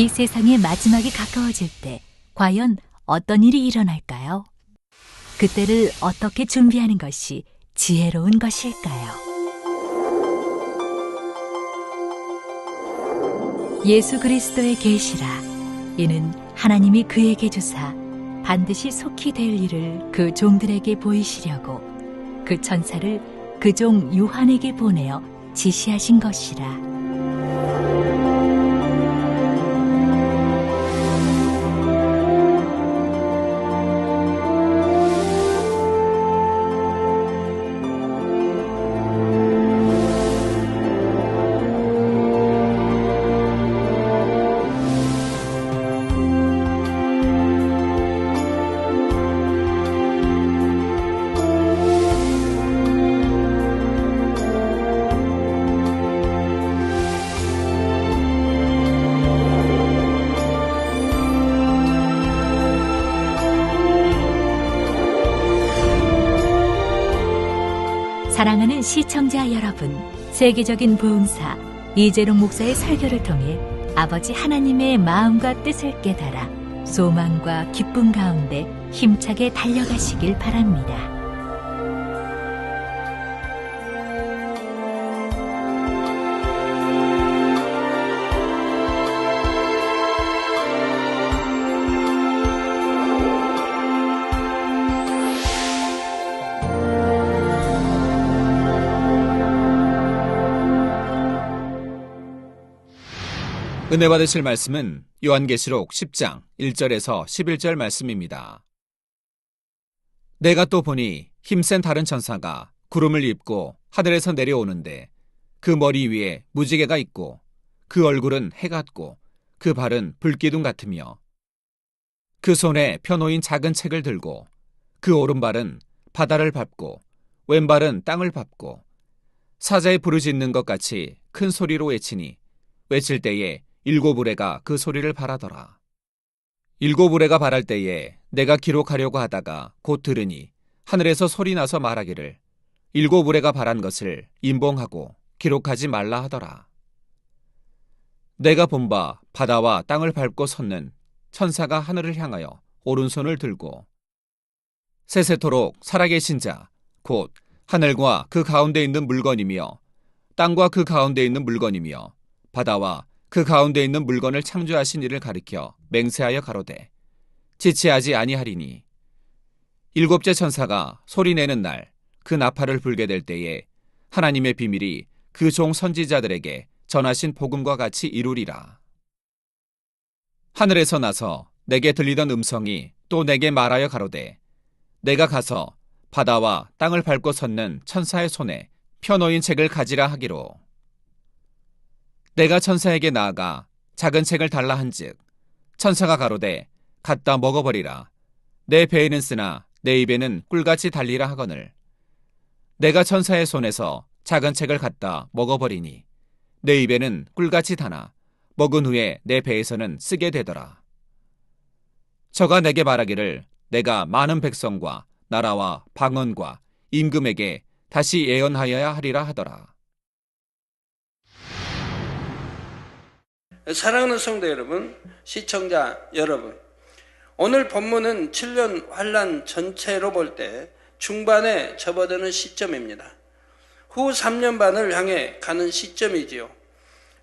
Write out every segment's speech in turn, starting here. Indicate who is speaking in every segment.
Speaker 1: 이 세상의 마지막이 가까워질 때 과연 어떤 일이 일어날까요? 그때를 어떻게 준비하는 것이 지혜로운 것일까요? 예수 그리스도의 계시라. 이는 하나님이 그에게 주사 반드시 속히 될 일을 그 종들에게 보이시려고 그 천사를 그 종 요한에게 보내어 지시하신 것이라. 사랑하는 시청자 여러분, 세계적인 보험사 이재롱 목사의 설교를 통해 아버지 하나님의 마음과 뜻을 깨달아 소망과 기쁨 가운데 힘차게 달려가시길 바랍니다.
Speaker 2: 은혜 받으실 말씀은 요한계시록 10장 1절에서 11절 말씀입니다. 내가 또 보니 힘센 다른 천사가 구름을 입고 하늘에서 내려오는데 그 머리 위에 무지개가 있고 그 얼굴은 해 같고 그 발은 불기둥 같으며 그 손에 펴놓인 작은 책을 들고 그 오른발은 바다를 밟고 왼발은 땅을 밟고 사자의 부르짖는 것 같이 큰 소리로 외치니 외칠 때에 일곱 우레가 그 소리를 발하더라. 일곱 우레가 발할 때에 내가 기록하려고 하다가 곧 들으니 하늘에서 소리 나서 말하기를 일곱 우레가 발한 것을 임봉하고 기록하지 말라 하더라. 내가 본 바 바다와 땅을 밟고 섰는 천사가 하늘을 향하여 오른손을 들고 세세토록 살아계신 자 곧 하늘과 그 가운데 있는 물건이며 땅과 그 가운데 있는 물건이며 바다와 그 가운데 있는 물건을 창조하신 이를 가리켜 맹세하여 가로되 지체하지 아니하리니 일곱째 천사가 소리내는 날 그 나팔을 불게 될 때에 하나님의 비밀이 그 종 선지자들에게 전하신 복음과 같이 이루리라. 하늘에서 나서 내게 들리던 음성이 또 내게 말하여 가로되 내가 가서 바다와 땅을 밟고 섰는 천사의 손에 펴놓인 책을 가지라 하기로 내가 천사에게 나아가 작은 책을 달라 한즉 천사가 가로되 갖다 먹어버리라. 내 배에는 쓰나 내 입에는 꿀같이 달리라 하거늘 내가 천사의 손에서 작은 책을 갖다 먹어버리니 내 입에는 꿀같이 다나 먹은 후에 내 배에서는 쓰게 되더라. 저가 내게 말하기를 내가 많은 백성과 나라와 방언과 임금에게 다시 예언하여야 하리라 하더라.
Speaker 3: 사랑하는 성도 여러분, 시청자 여러분, 오늘 본문은 7년 환란 전체로 볼 때 중반에 접어드는 시점입니다. 후 3년 반을 향해 가는 시점이지요.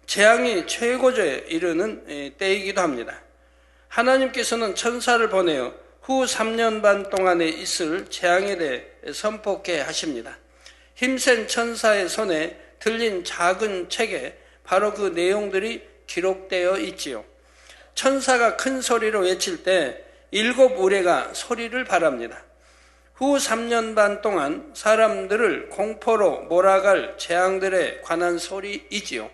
Speaker 3: 재앙이 최고조에 이르는 때이기도 합니다. 하나님께서는 천사를 보내어 후 3년 반 동안에 있을 재앙에 대해 선포케 하십니다. 힘센 천사의 손에 들린 작은 책에 바로 그 내용들이 기록되어 있지요. 천사가 큰 소리로 외칠 때 일곱 우레가 소리를 발합니다. 후 3년 반 동안 사람들을 공포로 몰아갈 재앙들에 관한 소리이지요.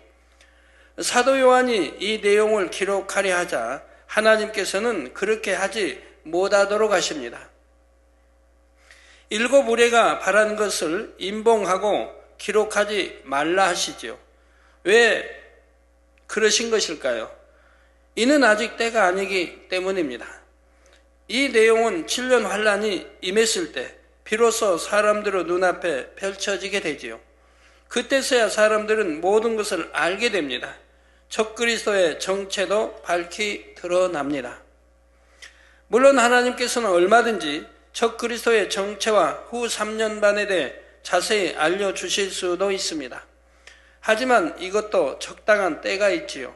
Speaker 3: 사도 요한이 이 내용을 기록하려 하자 하나님께서는 그렇게 하지 못하도록 하십니다. 일곱 우레가 발한 것을 임봉하고 기록하지 말라 하시지요. 왜 그러신 것일까요? 이는 아직 때가 아니기 때문입니다. 이 내용은 7년 환란이 임했을 때 비로소 사람들의 눈앞에 펼쳐지게 되지요. 그때서야 사람들은 모든 것을 알게 됩니다. 적그리스도의 정체도 밝히 드러납니다. 물론 하나님께서는 얼마든지 적그리스도의 정체와 후 3년 반에 대해 자세히 알려주실 수도 있습니다. 하지만 이것도 적당한 때가 있지요.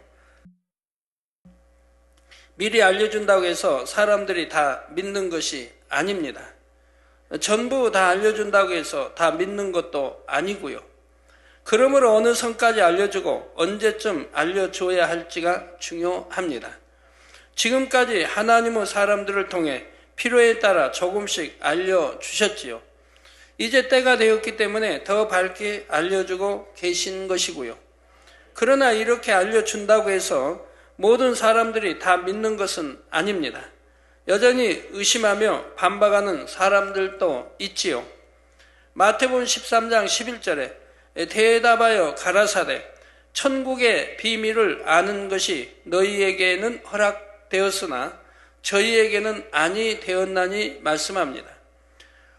Speaker 3: 미리 알려준다고 해서 사람들이 다 믿는 것이 아닙니다. 전부 다 알려준다고 해서 다 믿는 것도 아니고요. 그러므로 어느 선까지 알려주고 언제쯤 알려줘야 할지가 중요합니다. 지금까지 하나님의 사람들을 통해 필요에 따라 조금씩 알려주셨지요. 이제 때가 되었기 때문에 더 밝게 알려주고 계신 것이고요. 그러나 이렇게 알려준다고 해서 모든 사람들이 다 믿는 것은 아닙니다. 여전히 의심하며 반박하는 사람들도 있지요. 마태복음 13장 11절에 대답하여 가라사대 천국의 비밀을 아는 것이 너희에게는 허락되었으나 저희에게는 아니 되었나니 말씀합니다.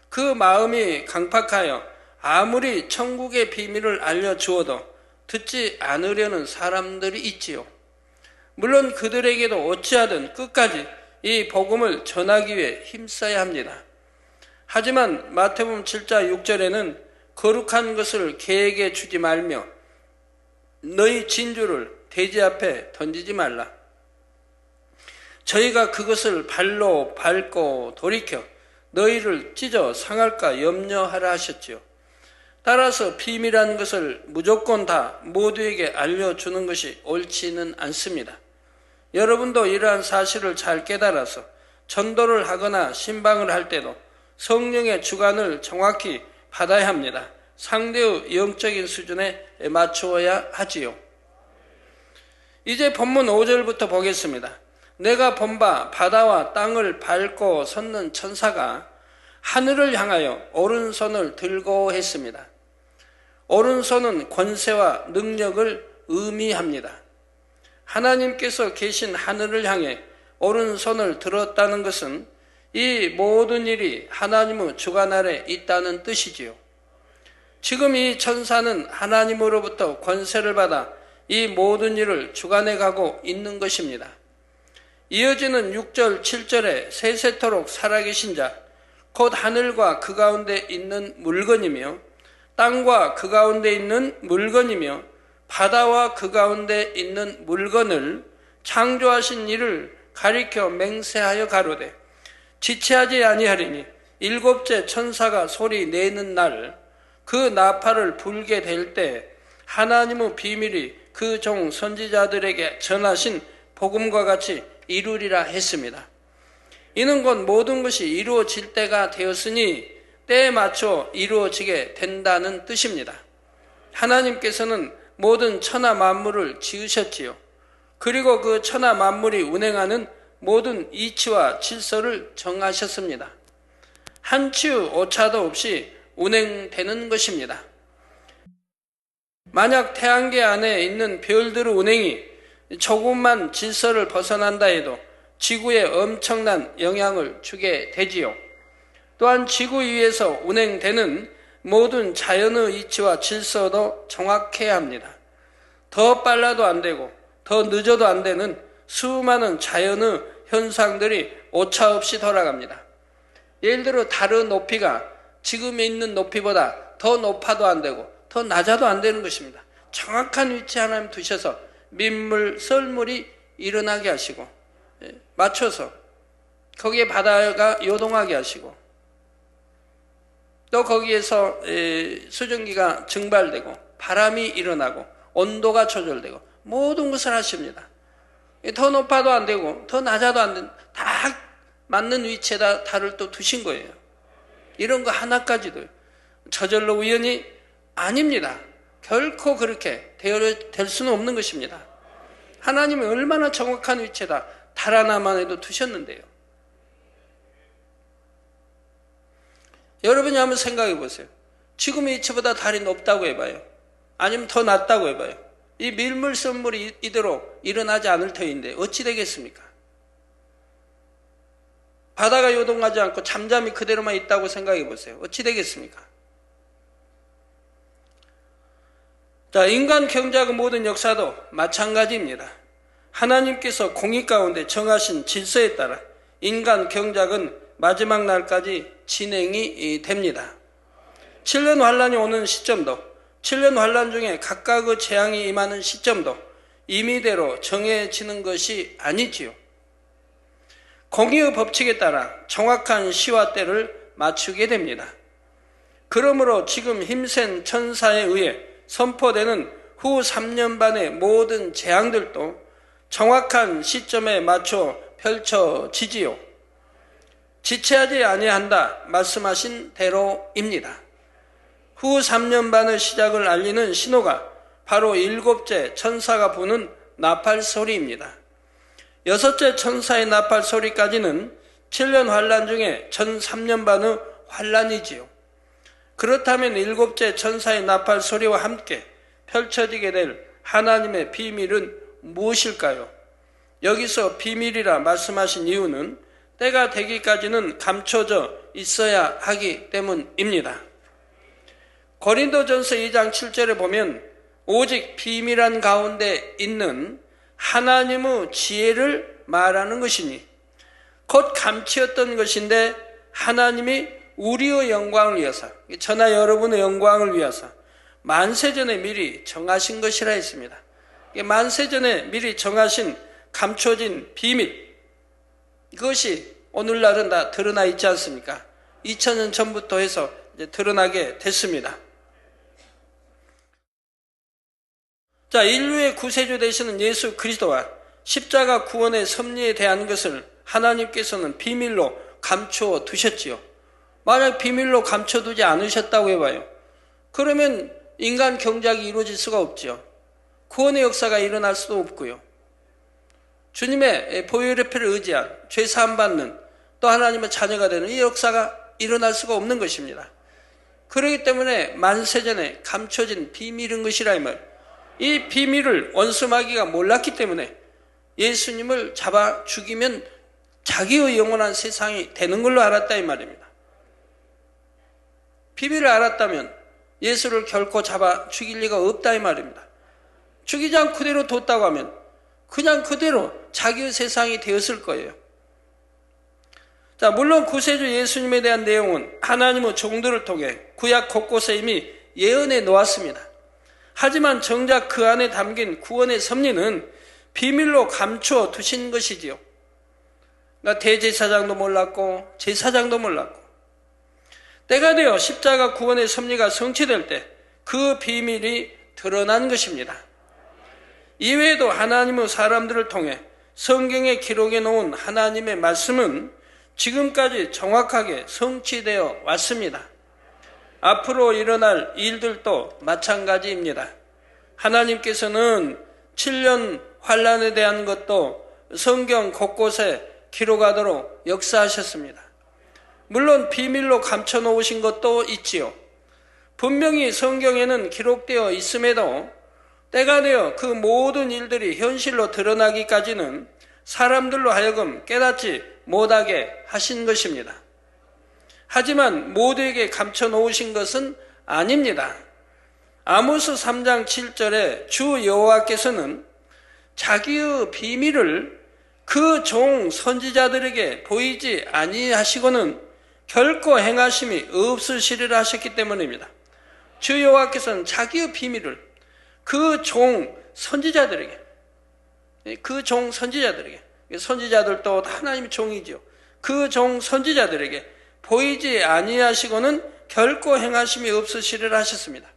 Speaker 3: 그 마음이 강팍하여 아무리 천국의 비밀을 알려주어도 듣지 않으려는 사람들이 있지요. 물론 그들에게도 어찌하든 끝까지 이 복음을 전하기 위해 힘써야 합니다. 하지만 마태복음 7장 6절에는 거룩한 것을 개에게 주지 말며 너희 진주를 돼지 앞에 던지지 말라. 저희가 그것을 발로 밟고 돌이켜 너희를 찢어 상할까 염려하라 하셨지요. 따라서 비밀한 것을 무조건 다 모두에게 알려주는 것이 옳지는 않습니다. 여러분도 이러한 사실을 잘 깨달아서 전도를 하거나 신방을 할 때도 성령의 주관을 정확히 받아야 합니다. 상대의 영적인 수준에 맞추어야 하지요. 이제 본문 5절부터 보겠습니다. 내가 본 바 바다와 땅을 밟고 섰는 천사가 하늘을 향하여 오른손을 들고 했습니다. 오른손은 권세와 능력을 의미합니다. 하나님께서 계신 하늘을 향해 오른손을 들었다는 것은 이 모든 일이 하나님의 주관 아래 있다는 뜻이지요. 지금 이 천사는 하나님으로부터 권세를 받아 이 모든 일을 주관해 가고 있는 것입니다. 이어지는 6절, 7절에 세세토록 살아계신 자, 곧 하늘과 그 가운데 있는 물건이며 땅과 그 가운데 있는 물건이며 바다와 그 가운데 있는 물건을 창조하신 이를 가리켜 맹세하여 가로되 지체하지 아니하리니 일곱째 천사가 소리 내는 날 그 나팔을 불게 될 때 하나님의 비밀이 그 종 선지자들에게 전하신 복음과 같이 이루리라 했습니다. 이는 곧 모든 것이 이루어질 때가 되었으니 때에 맞춰 이루어지게 된다는 뜻입니다. 하나님께서는 모든 천하 만물을 지으셨지요. 그리고 그 천하 만물이 운행하는 모든 이치와 질서를 정하셨습니다. 한치의 오차도 없이 운행되는 것입니다. 만약 태양계 안에 있는 별들의 운행이 조금만 질서를 벗어난다 해도 지구에 엄청난 영향을 주게 되지요. 또한 지구 위에서 운행되는 모든 자연의 이치와 질서도 정확해야 합니다. 더 빨라도 안 되고 더 늦어도 안 되는 수많은 자연의 현상들이 오차 없이 돌아갑니다. 예를 들어 달의 높이가 지금에 있는 높이보다 더 높아도 안 되고 더 낮아도 안 되는 것입니다. 정확한 위치 하나님 두셔서 민물, 썰물이 일어나게 하시고 맞춰서 거기에 바다가 요동하게 하시고 또 거기에서 수증기가 증발되고 바람이 일어나고 온도가 조절되고 모든 것을 하십니다. 더 높아도 안 되고 더 낮아도 안 되고 다 맞는 위치에다 달을 또 두신 거예요. 이런 거 하나까지도 저절로 우연이 아닙니다. 결코 그렇게 될 수는 없는 것입니다. 하나님이 얼마나 정확한 위치에다 달 하나만 해도 두셨는데요. 여러분이 한번 생각해 보세요. 지금의 위치보다 달이 높다고 해봐요. 아니면 더 낮다고 해봐요. 이 밀물 썰물이 이대로 일어나지 않을 터인데 어찌 되겠습니까? 바다가 요동하지 않고 잠잠히 그대로만 있다고 생각해 보세요. 어찌 되겠습니까? 자, 인간 경제의 모든 역사도 마찬가지입니다. 하나님께서 공의 가운데 정하신 질서에 따라 인간 경작은 마지막 날까지 진행이 됩니다. 7년 환란이 오는 시점도, 7년 환란 중에 각각의 재앙이 임하는 시점도 임의대로 정해지는 것이 아니지요. 공의의 법칙에 따라 정확한 시와 때를 맞추게 됩니다. 그러므로 지금 힘센 천사에 의해 선포되는 후 3년 반의 모든 재앙들도 정확한 시점에 맞춰 펼쳐지지요. 지체하지 아니한다 말씀하신 대로입니다. 후 3년 반의 시작을 알리는 신호가 바로 7째 천사가 부는 나팔 소리입니다. 6째 천사의 나팔 소리까지는 7년 환란 중에 전 3년 반의 환란이지요. 그렇다면 7째 천사의 나팔 소리와 함께 펼쳐지게 될 하나님의 비밀은 무엇일까요? 여기서 비밀이라 말씀하신 이유는 때가 되기까지는 감춰져 있어야 하기 때문입니다. 고린도전서 2장 7절에 보면 오직 비밀한 가운데 있는 하나님의 지혜를 말하는 것이니 곧 감추었던 것인데 하나님이 우리의 영광을 위해서, 저나 여러분의 영광을 위해서 만세전에 미리 정하신 것이라 했습니다. 만세전에 미리 정하신 감춰진 비밀, 이것이 오늘날은 다 드러나 있지 않습니까? 2000년 전부터 해서 이제 드러나게 됐습니다. 자, 인류의 구세주 되시는 예수 그리스도와 십자가 구원의 섭리에 대한 것을 하나님께서는 비밀로 감춰 두셨지요. 만약 비밀로 감춰두지 않으셨다고 해봐요. 그러면 인간 경작이 이루어질 수가 없죠. 구원의 역사가 일어날 수도 없고요. 주님의 보혈의피를 의지한 죄 사함 받는 또 하나님의 자녀가 되는 이 역사가 일어날 수가 없는 것입니다. 그렇기 때문에 만세전에 감춰진 비밀인 것이라 이 말. 이 비밀을 원수마귀가 몰랐기 때문에 예수님을 잡아 죽이면 자기의 영원한 세상이 되는 걸로 알았다 이 말입니다. 비밀을 알았다면 예수를 결코 잡아 죽일 리가 없다 이 말입니다. 죽이지 않고 그대로 뒀다고 하면 그냥 그대로 자기의 세상이 되었을 거예요. 자, 물론 구세주 예수님에 대한 내용은 하나님의 종들을 통해 구약 곳곳에 이미 예언해 놓았습니다. 하지만 정작 그 안에 담긴 구원의 섭리는 비밀로 감추어 두신 것이지요. 그러니까 대제사장도 몰랐고 제사장도 몰랐고 때가 되어 십자가 구원의 섭리가 성취될 때 그 비밀이 드러난 것입니다. 이외에도 하나님의 사람들을 통해 성경에 기록해 놓은 하나님의 말씀은 지금까지 정확하게 성취되어 왔습니다. 앞으로 일어날 일들도 마찬가지입니다. 하나님께서는 7년 환란에 대한 것도 성경 곳곳에 기록하도록 역사하셨습니다. 물론 비밀로 감춰 놓으신 것도 있지요. 분명히 성경에는 기록되어 있음에도 때가 되어 그 모든 일들이 현실로 드러나기까지는 사람들로 하여금 깨닫지 못하게 하신 것입니다. 하지만 모두에게 감춰 놓으신 것은 아닙니다. 아모스 3장 7절에 주 여호와께서는 자기의 비밀을 그 종 선지자들에게 보이지 아니하시고는 결코 행하심이 없으시리라 하셨기 때문입니다. 주 여호와께서는 자기의 비밀을 그 종 선지자들에게, 선지자들도 하나님의 종이죠. 그 종 선지자들에게 보이지 아니하시고는 결코 행하심이 없으시리라 하셨습니다.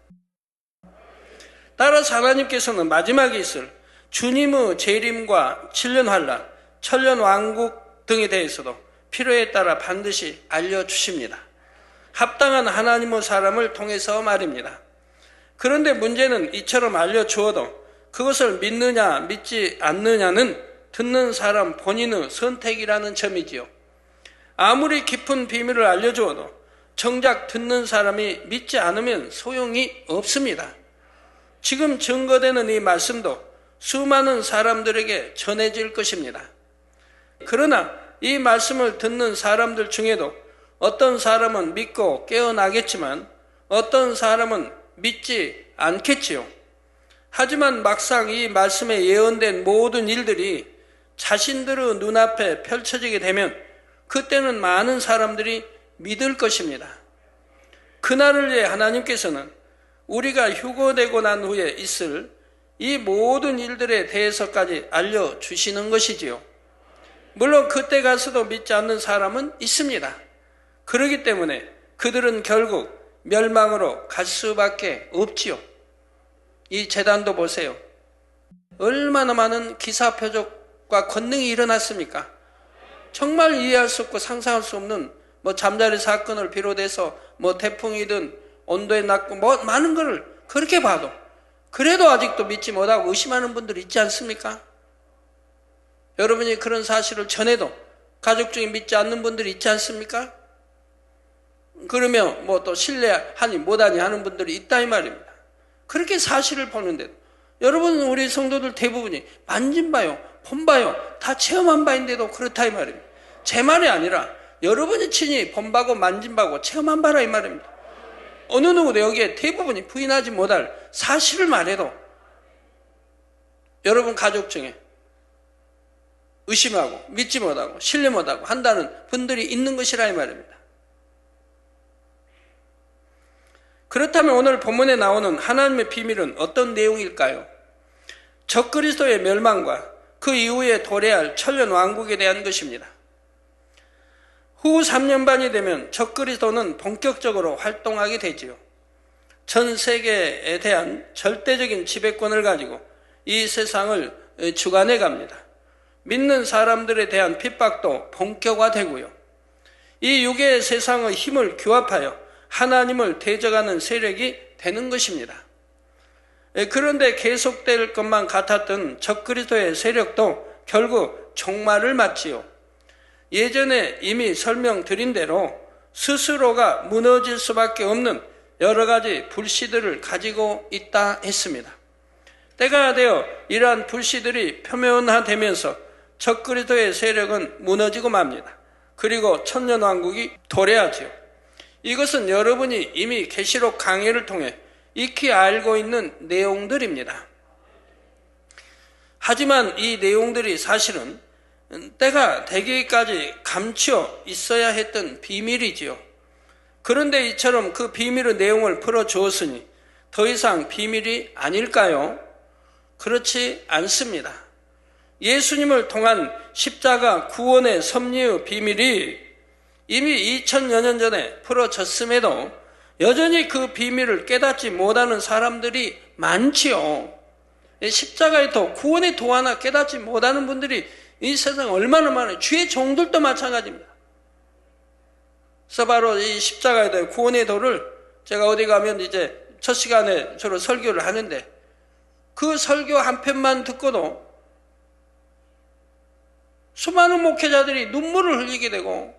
Speaker 3: 따라서 하나님께서는 마지막에 있을 주님의 재림과 7년 환란, 천년 왕국 등에 대해서도 필요에 따라 반드시 알려주십니다. 합당한 하나님의 사람을 통해서 말입니다. 그런데 문제는 이처럼 알려주어도 그것을 믿느냐 믿지 않느냐는 듣는 사람 본인의 선택이라는 점이지요. 아무리 깊은 비밀을 알려주어도 정작 듣는 사람이 믿지 않으면 소용이 없습니다. 지금 증거되는 이 말씀도 수많은 사람들에게 전해질 것입니다. 그러나 이 말씀을 듣는 사람들 중에도 어떤 사람은 믿고 깨어나겠지만 어떤 사람은 믿지 않겠지요. 하지만 막상 이 말씀에 예언된 모든 일들이 자신들의 눈앞에 펼쳐지게 되면 그때는 많은 사람들이 믿을 것입니다. 그날을 위해 하나님께서는 우리가 휴거되고 난 후에 있을 이 모든 일들에 대해서까지 알려주시는 것이지요. 물론 그때 가서도 믿지 않는 사람은 있습니다. 그렇기 때문에 그들은 결국 멸망으로 갈 수밖에 없지요. 이 재단도 보세요. 얼마나 많은 기사표적과 권능이 일어났습니까? 정말 이해할 수 없고 상상할 수 없는 잠자리 사건을 비롯해서 태풍이든 온도에 낮고 많은 것을 그렇게 봐도 그래도 아직도 믿지 못하고 의심하는 분들이 있지 않습니까? 여러분이 그런 사실을 전해도 가족 중에 믿지 않는 분들이 있지 않습니까? 그러면 또 신뢰하니 못하니 하는 분들이 있다 이 말입니다. 그렇게 사실을 보는데도 여러분, 우리 성도들 대부분이 만진 바요, 본 바요, 다 체험한 바인데도 그렇다 이 말입니다. 제 말이 아니라 여러분이 친히 본 바고 만진 바고 체험한 바라 이 말입니다. 어느 누구도 여기에 대부분이 부인하지 못할 사실을 말해도 여러분 가족 중에 의심하고 믿지 못하고 신뢰 못하고 한다는 분들이 있는 것이라 이 말입니다. 그렇다면 오늘 본문에 나오는 하나님의 비밀은 어떤 내용일까요? 적그리스도의 멸망과 그 이후에 도래할 천년 왕국에 대한 것입니다. 후 3년 반이 되면 적그리스도는 본격적으로 활동하게 되지요. 전 세계에 대한 절대적인 지배권을 가지고 이 세상을 주관해 갑니다. 믿는 사람들에 대한 핍박도 본격화되고요. 이 육의 세상의 힘을 규합하여 하나님을 대적하는 세력이 되는 것입니다. 그런데 계속될 것만 같았던 적그리스도의 세력도 결국 종말을 맞지요. 예전에 이미 설명드린 대로 스스로가 무너질 수밖에 없는 여러 가지 불씨들을 가지고 있다 했습니다. 때가 되어 이러한 불씨들이 표면화되면서 적그리스도의 세력은 무너지고 맙니다. 그리고 천년왕국이 도래하지요. 이것은 여러분이 이미 계시록 강해를 통해 익히 알고 있는 내용들입니다. 하지만 이 내용들이 사실은 때가 되기까지 감추어 있어야 했던 비밀이지요. 그런데 이처럼 그 비밀의 내용을 풀어주었으니 더 이상 비밀이 아닐까요? 그렇지 않습니다. 예수님을 통한 십자가 구원의 섭리의 비밀이 이미 2000여 년 전에 풀어졌음에도 여전히 그 비밀을 깨닫지 못하는 사람들이 많지요. 십자가의 도, 구원의 도 하나 깨닫지 못하는 분들이 이 세상에 얼마나 많아요. 주의 종들도 마찬가지입니다. 그래서 바로 이 십자가의 도, 구원의 도를 제가 어디 가면 이제 첫 시간에 주로 설교를 하는데 그 설교 한 편만 듣고도 수많은 목회자들이 눈물을 흘리게 되고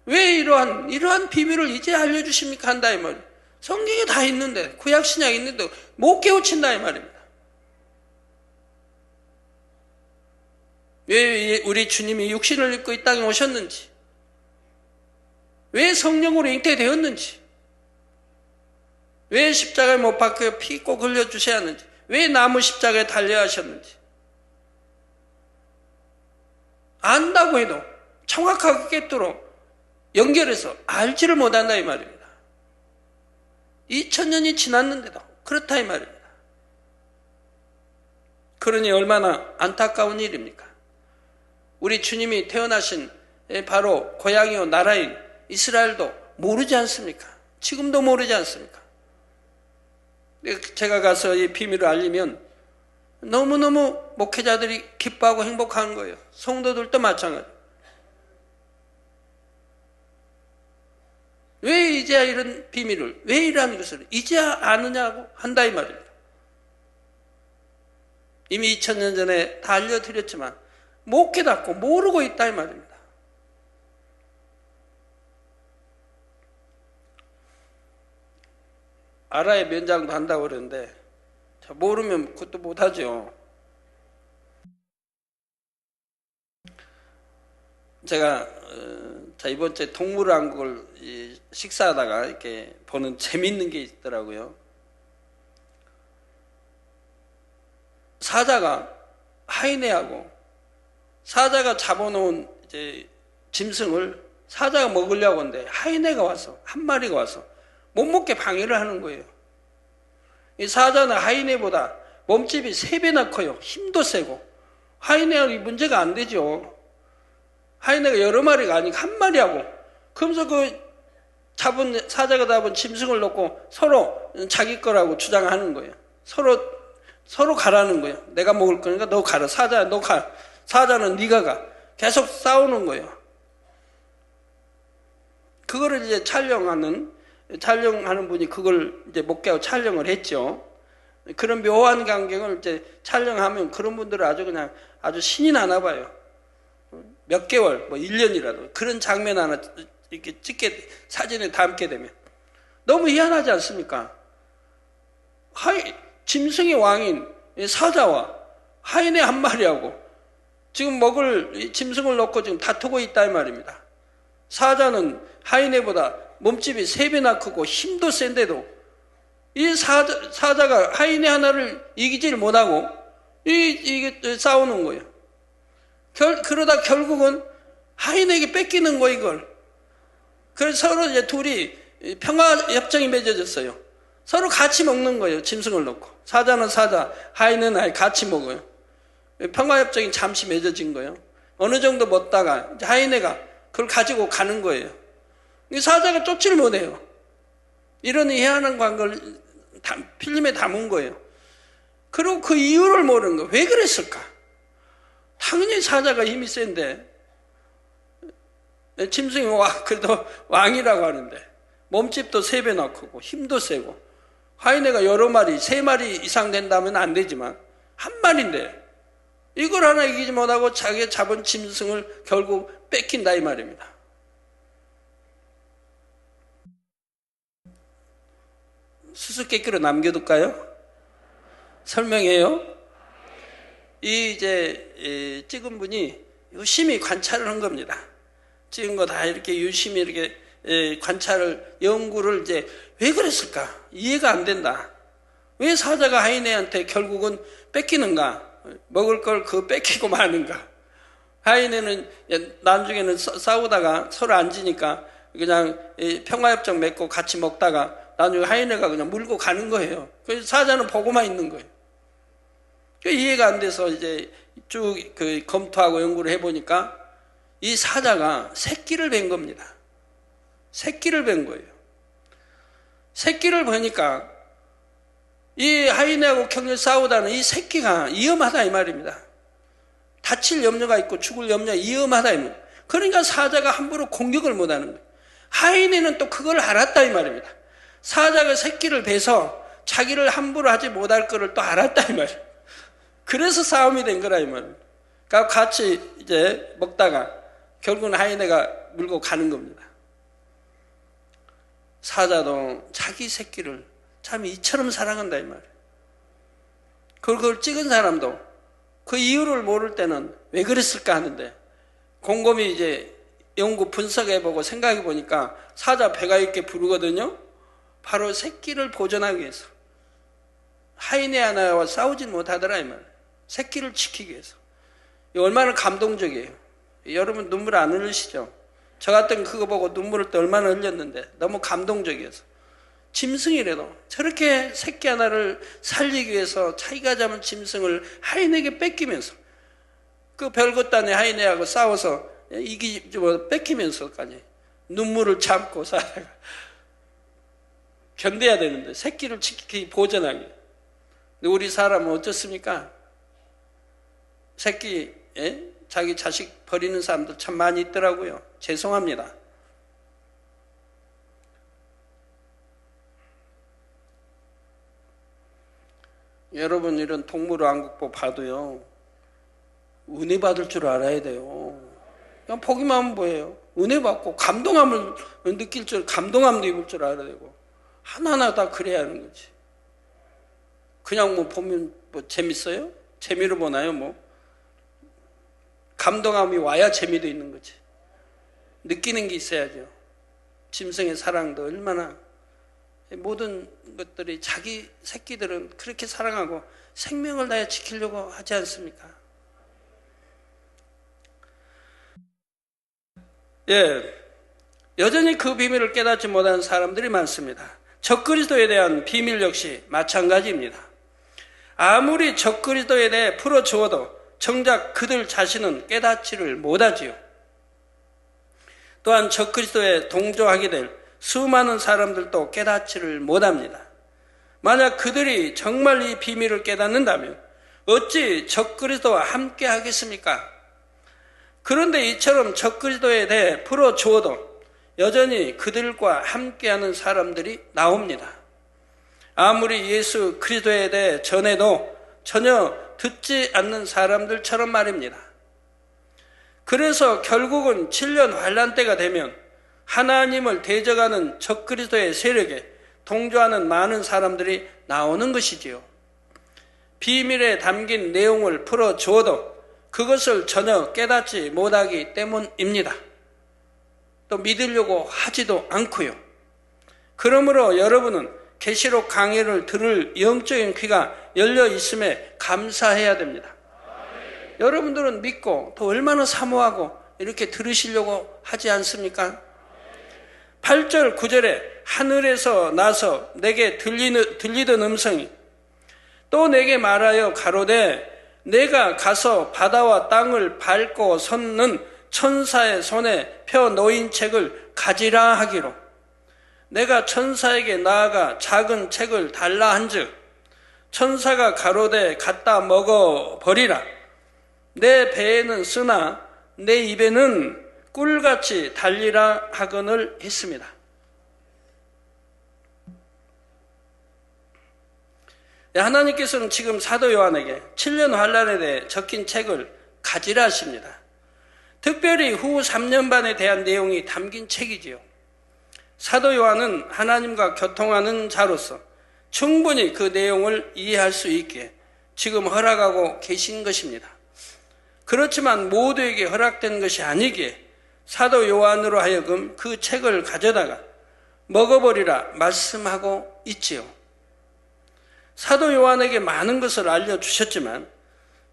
Speaker 3: 왜 이러한 비밀을 이제 알려주십니까? 한다 이 말이에요. 성경에 다 있는데 구약 신약에 있는데 못 깨우친다 이 말입니다. 왜 우리 주님이 육신을 입고 이 땅에 오셨는지, 왜 성령으로 잉태되었는지, 왜 십자가에 못 박혀 피 꼭 흘려주셔야 하는지, 왜 나무 십자가에 달려야 하셨는지 안다고 해도 정확하게 깨뜨려 연결해서 알지를 못한다 이 말입니다. 2000년이 지났는데도 그렇다 이 말입니다. 그러니 얼마나 안타까운 일입니까? 우리 주님이 태어나신 바로 고향이요 나라인 이스라엘도 모르지 않습니까? 지금도 모르지 않습니까? 제가 가서 이 비밀을 알리면 너무너무 목회자들이 기뻐하고 행복한 거예요. 성도들도 마찬가지. 왜 이제야 이런 비밀을, 왜 이러한 것을 이제야 아느냐고 한다 이 말입니다. 이미 2000년 전에 다 알려드렸지만 못 깨닫고 모르고 있다 이 말입니다. 알아야 면장도 한다고 그러는데 모르면 그것도 못하죠. 제가 이번 주에 동물왕국을 식사하다가 이렇게 보는 재밌는 게 있더라고요. 사자가 하이네하고 사자가 잡아놓은 이제 짐승을 사자가 먹으려고 하는데 하이네가 와서 한 마리가 와서 못 먹게 방해를 하는 거예요. 이 사자는 하이네보다 몸집이 3배나 커요. 힘도 세고. 하이네는 문제가 안 되죠. 하이네가 여러 마리가 아니고 한 마리하고. 그러면서 사자가 잡은 짐승을 놓고 서로 자기 거라고 주장하는 거예요. 서로 가라는 거예요. 내가 먹을 거니까 너 가라. 사자야, 너 가. 사자는 네가 가. 계속 싸우는 거예요. 그거를 이제 촬영하는 분이 그걸 이제 목격하고 촬영을 했죠. 그런 묘한 광경을 이제 촬영하면 그런 분들은 아주 신이 나나 봐요. 몇 개월, 1년이라도 그런 장면 하나 이렇게 사진에 담게 되면 너무 희한하지 않습니까? 짐승의 왕인 사자와 하이네 한 마리하고 지금 먹을 짐승을 놓고 지금 다투고 있다 이 말입니다. 사자는 하이네보다 몸집이 3배나 크고 힘도 센데도 이 사자가 하이네 하나를 이기지를 못하고 이게 싸우는 거예요. 그러다 결국은 하이네에게 뺏기는 거 이걸. 그래서 서로 이제 둘이 평화협정이 맺어졌어요. 서로 같이 먹는 거예요. 짐승을 놓고. 사자는 사자, 하이네는 하이 같이 먹어요. 평화협정이 잠시 맺어진 거예요. 어느 정도 먹다가 이제 하이네가 그걸 가지고 가는 거예요. 사자가 쫓지를 못해요. 이런 희한한 광경을 필름에 담은 거예요. 그리고 그 이유를 모르는 거예요. 왜 그랬을까? 당연히 사자가 힘이 센데 짐승이 그래도 왕이라고 하는데 몸집도 3배나 크고 힘도 세고 하이네가 여러 마리, 3마리 이상 된다면 안 되지만 한 마리인데 이걸 하나 이기지 못하고 자기가 잡은 짐승을 결국 뺏긴다 이 말입니다. 수수께끼로 남겨둘까요? 설명해요. 이제 찍은 분이 유심히 관찰을 한 겁니다. 찍은 거 다 이렇게 유심히 이렇게 연구를 이제 왜 그랬을까? 이해가 안 된다. 왜 사자가 하이네한테 결국은 뺏기는가? 먹을 걸 뺏기고 마는가? 하이네는 나중에는 싸우다가 서로 앉으니까 그냥 평화협정 맺고 같이 먹다가 나중에 하이네가 그냥 물고 가는 거예요. 그래서 사자는 보고만 있는 거예요. 이해가 안 돼서 이제 쭉 검토하고 연구를 해보니까 이 사자가 새끼를 뵌 겁니다. 새끼를 뵌 거예요. 새끼를 보니까 이 하이네하고 격렬 싸우다는 이 새끼가 위험하다 이 말입니다. 다칠 염려가 있고 죽을 염려가 위험하다 이 말입니다. 그러니까 사자가 함부로 공격을 못하는 거예요. 하이네는 또 그걸 알았다 이 말입니다. 사자가 새끼를 베서 자기를 함부로 하지 못할 거를 또 알았다 이 말이에요. 그래서 싸움이 된 거라 이 말입니다. 그러니까 같이 이제 먹다가 결국은 하이네가 물고 가는 겁니다. 사자도 자기 새끼를 참 이처럼 사랑한다 이 말이에요. 그걸 찍은 사람도 그 이유를 모를 때는 왜 그랬을까 하는데 곰곰이 이제 연구 분석해보고 생각해보니까 사자 배가 있게 부르거든요. 바로 새끼를 보존하기 위해서. 하이네 하나와 싸우진 못하더라 이 말이에요. 새끼를 지키기 위해서. 얼마나 감동적이에요. 여러분 눈물 안 흘리시죠? 저 같은 그거 보고 눈물을 또 얼마나 흘렸는데 너무 감동적이어서. 짐승이라도 저렇게 새끼 하나를 살리기 위해서 자기가 잡은 짐승을 하이네에게 뺏기면서 그 별것도 아닌 하이네하고 싸워서 뺏기면서까지 눈물을 참고 살아가 견뎌야 되는데 새끼를 지키기 보존하기. 근데 우리 사람은 어떻습니까? 새끼 자기 자식 버리는 사람들 참 많이 있더라고요. 죄송합니다. 여러분 이런 동물왕국보 봐도요. 은혜 받을 줄 알아야 돼요. 그냥 보기만 하면 뭐예요? 은혜 받고 감동함을 느낄 줄, 감동함도 입을 줄 알아야 되고 하나하나 다 그래야 하는 거지. 그냥 보면 재밌어요? 재미로 보나요? 감동함이 와야 재미도 있는 거지. 느끼는 게 있어야죠. 짐승의 사랑도 얼마나 모든 것들이 자기 새끼들은 그렇게 사랑하고 생명을 다해 지키려고 하지 않습니까? 여전히 그 비밀을 깨닫지 못하는 사람들이 많습니다. 적그리스도에 대한 비밀 역시 마찬가지입니다. 아무리 적그리스도에 대해 풀어주어도 정작 그들 자신은 깨닫지를 못하지요. 또한 적그리스도에 동조하게 될 수많은 사람들도 깨닫지를 못합니다. 만약 그들이 정말 이 비밀을 깨닫는다면 어찌 적그리스도와 함께 하겠습니까? 그런데 이처럼 적그리스도에 대해 풀어주어도 여전히 그들과 함께하는 사람들이 나옵니다. 아무리 예수 그리스도에 대해 전해도 전혀 듣지 않는 사람들처럼 말입니다. 그래서 결국은 7년 환란 때가 되면 하나님을 대적하는 적그리스도의 세력에 동조하는 많은 사람들이 나오는 것이지요. 비밀에 담긴 내용을 풀어주어도 그것을 전혀 깨닫지 못하기 때문입니다. 또 믿으려고 하지도 않고요. 그러므로 여러분은 계시록 강해를 들을 영적인 귀가 열려 있음에 감사해야 됩니다. 여러분들은 믿고 또 얼마나 사모하고 이렇게 들으시려고 하지 않습니까? 8절 9절에 하늘에서 나서 내게 들리던 음성이 또 내게 말하여 가로되 내가 가서 바다와 땅을 밟고 섰는 천사의 손에 펴 놓인 책을 가지라 하기로 내가 천사에게 나아가 작은 책을 달라 한즉 천사가 가로되 갖다 먹어버리라 내 배에는 쓰나 내 입에는 꿀같이 달리라 하거늘 했습니다. 하나님께서는 지금 사도 요한에게 7년 환란에 대해 적힌 책을 가지라 하십니다. 특별히 후 3년 반에 대한 내용이 담긴 책이지요. 사도 요한은 하나님과 교통하는 자로서 충분히 그 내용을 이해할 수 있게 지금 허락하고 계신 것입니다. 그렇지만 모두에게 허락된 것이 아니기에 사도 요한으로 하여금 그 책을 가져다가 먹어버리라 말씀하고 있지요. 사도 요한에게 많은 것을 알려주셨지만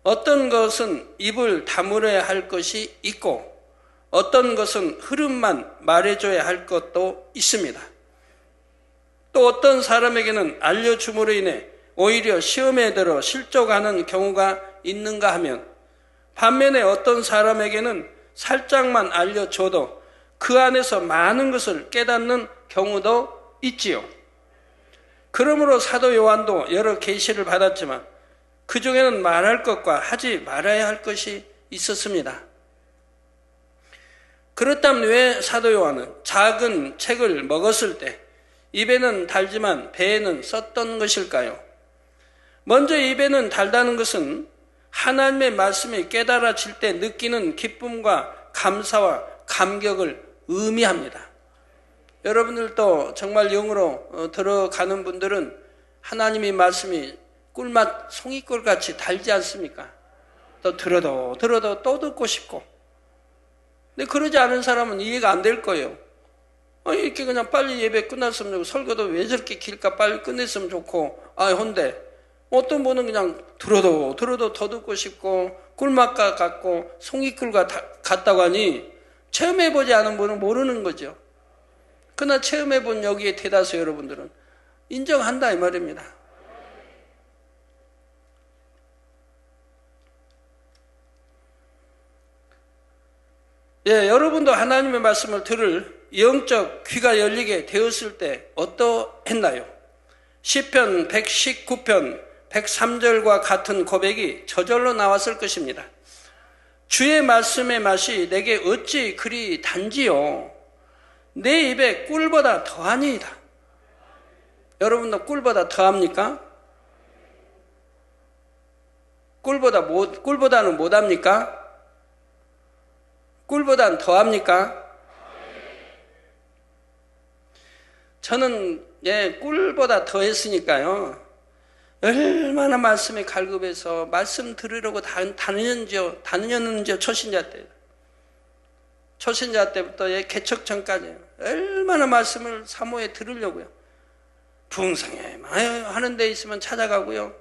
Speaker 3: 어떤 것은 입을 다물어야 할 것이 있고 어떤 것은 흐름만 말해줘야 할 것도 있습니다. 또 어떤 사람에게는 알려줌으로 인해 오히려 시험에 들어 실족하는 경우가 있는가 하면 반면에 어떤 사람에게는 살짝만 알려줘도 그 안에서 많은 것을 깨닫는 경우도 있지요. 그러므로 사도 요한도 여러 계시를 받았지만 그 중에는 말할 것과 하지 말아야 할 것이 있었습니다. 그렇다면 왜 사도 요한은 작은 책을 먹었을 때 입에는 달지만 배에는 썼던 것일까요? 먼저 입에는 달다는 것은 하나님의 말씀이 깨달아질 때 느끼는 기쁨과 감사와 감격을 의미합니다. 여러분들도 정말 영으로 들어가는 분들은 하나님의 말씀이 꿀맛 송이꿀같이 달지 않습니까? 또 들어도 또 듣고 싶고. 근데 그러지 않은 사람은 이해가 안 될 거예요. 이렇게 그냥 빨리 예배 끝났으면 좋고 설교도 왜 저렇게 길까 빨리 끝냈으면 좋고 헌데 어떤 분은 그냥 들어도 더 듣고 싶고 꿀맛과 같고 송이꿀과 같다고 하니 체험해보지 않은 분은 모르는 거죠. 그러나 체험해본 여기에 대다수 여러분들은 인정한다 이 말입니다. 여러분도 하나님의 말씀을 들을 영적 귀가 열리게 되었을 때 어떠했나요? 시편 119편 103절과 같은 고백이 저절로 나왔을 것입니다. 주의 말씀의 맛이 내게 어찌 그리 단지요 내 입에 꿀보다 더하니이다. 여러분도 꿀보다 더합니까? 꿀보다는 못합니까? 꿀보다는 더합니까? 저는 꿀보다 더했으니까요. 얼마나 말씀에 갈급해서 말씀 들으려고 다녔는지요 초신자 때. 초신자 때부터 개척 전까지 얼마나 말씀을 사모해 들으려고요. 부흥성에 하는 데 있으면 찾아가고요.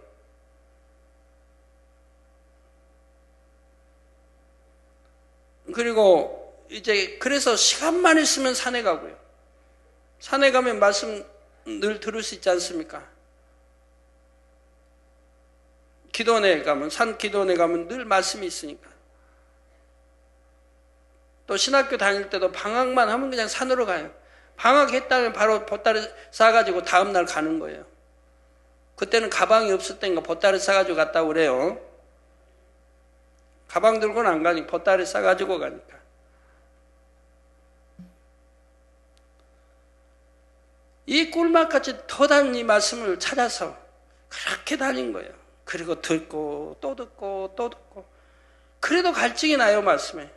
Speaker 3: 그리고 이제 그래서 시간만 있으면 산에 가고요. 산에 가면 말씀 늘 들을 수 있지 않습니까? 기도원에 가면, 산 기도원에 가면 늘 말씀이 있으니까. 또 신학교 다닐 때도 방학만 하면 그냥 산으로 가요. 방학했다면 바로 보따리 싸가지고 다음날 가는 거예요. 그때는 가방이 없을 때인가 보따리 싸가지고 갔다고 그래요. 가방 들고는 안 가니까 보따리 싸가지고 가니까. 이 꿀맛같이 더 단 이 말씀을 찾아서 그렇게 다닌 거예요. 그리고 듣고 또 듣고 또 듣고. 그래도 갈증이 나요, 말씀에.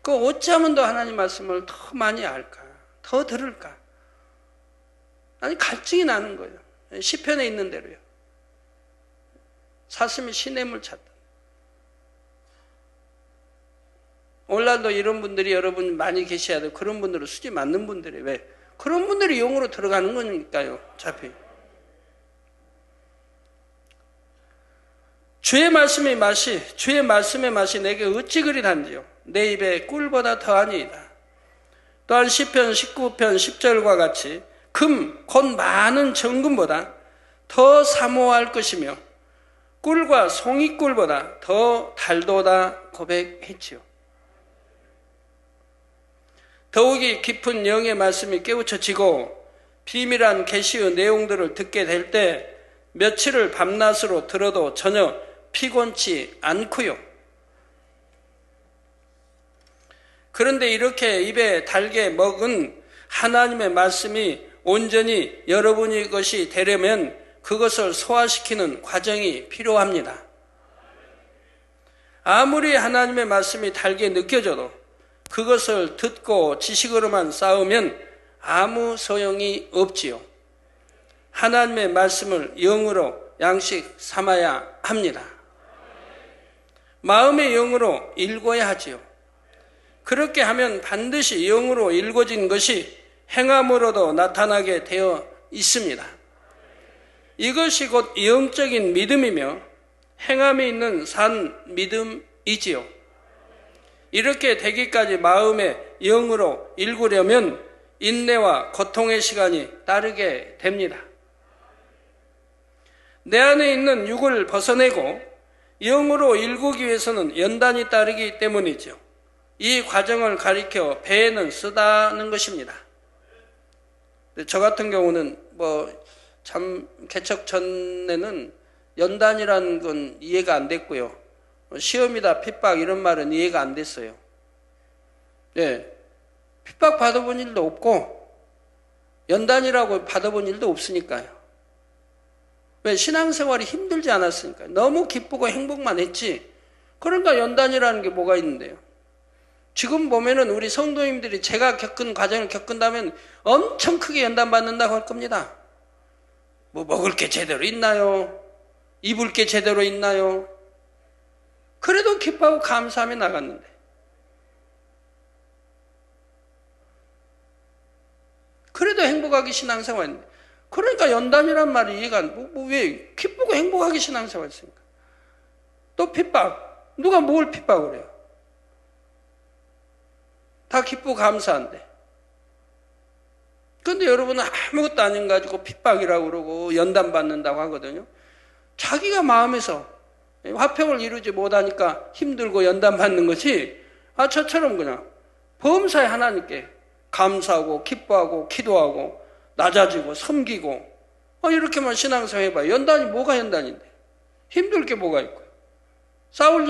Speaker 3: 어찌하면 더 하나님 말씀을 더 많이 알까? 더 들을까? 아니, 갈증이 나는 거예요. 시편에 있는 대로요. 사슴이 시냇물 찾다. 오늘날도 이런 분들이 여러분 많이 계셔야 돼요. 그런 분들은 수지 맞는 분들이. 왜? 그런 분들이 영으로 들어가는 거니까요. 어차피. 주의 말씀의 맛이 내게 어찌 그리 단지요. 내 입에 꿀보다 더하니이다. 또한 시편 19편 10절과 같이 금 곧 많은 정금보다 더 사모할 것이며 꿀과 송이꿀보다 더 달도다 고백했지요. 더욱이 깊은 영의 말씀이 깨우쳐지고 비밀한 계시의 내용들을 듣게 될 때 며칠을 밤낮으로 들어도 전혀 피곤치 않고요. 그런데 이렇게 입에 달게 먹은 하나님의 말씀이 온전히 여러분의 것이 되려면 그것을 소화시키는 과정이 필요합니다. 아무리 하나님의 말씀이 달게 느껴져도 그것을 듣고 지식으로만 싸우면 아무 소용이 없지요. 하나님의 말씀을 영으로 양식 삼아야 합니다. 마음의 영으로 읽어야 하지요. 그렇게 하면 반드시 영으로 읽어진 것이 행함으로도 나타나게 되어 있습니다. 이것이 곧 영적인 믿음이며 행함이 있는 산 믿음이지요. 이렇게 되기까지 마음의 영으로 읽으려면 인내와 고통의 시간이 따르게 됩니다. 내 안에 있는 육을 벗어내고 영으로 읽기 위해서는 연단이 따르기 때문이죠. 이 과정을 가리켜 배에는 쓰다는 것입니다. 저 같은 경우는 참 개척 전에는 연단이라는 건 이해가 안 됐고요. 시험이다, 핍박 이런 말은 이해가 안 됐어요. 네, 핍박 받아본 일도 없고 연단이라고 받아본 일도 없으니까요. 왜? 신앙생활이 힘들지 않았으니까요. 너무 기쁘고 행복만 했지. 그러니까 연단이라는 게 뭐가 있는데요. 지금 보면은 우리 성도님들이 제가 겪은 과정을 겪은다면 엄청 크게 연단받는다고 할 겁니다. 먹을 게 제대로 있나요? 입을 게 제대로 있나요? 그래도 기뻐하고 감사하며 나갔는데. 그래도 행복하게 신앙생활했는데. 그러니까 연단이란 말이 이해가 안 돼. 왜? 기쁘고 행복하게 신앙생활했으니까. 또 핍박. 누가 뭘 핍박을 해요? 다 기쁘고 감사한데. 그런데 여러분은 아무것도 아닌 가지고 핍박이라고 그러고 연단받는다고 하거든요. 자기가 마음에서 화평을 이루지 못하니까 힘들고 연단받는 것이 저처럼 그냥 범사에 하나님께 감사하고 기뻐하고 기도하고 낮아지고 섬기고 이렇게만 신앙생활 해봐요. 연단이 뭐가 연단인데? 힘들 게 뭐가 있고요. 싸울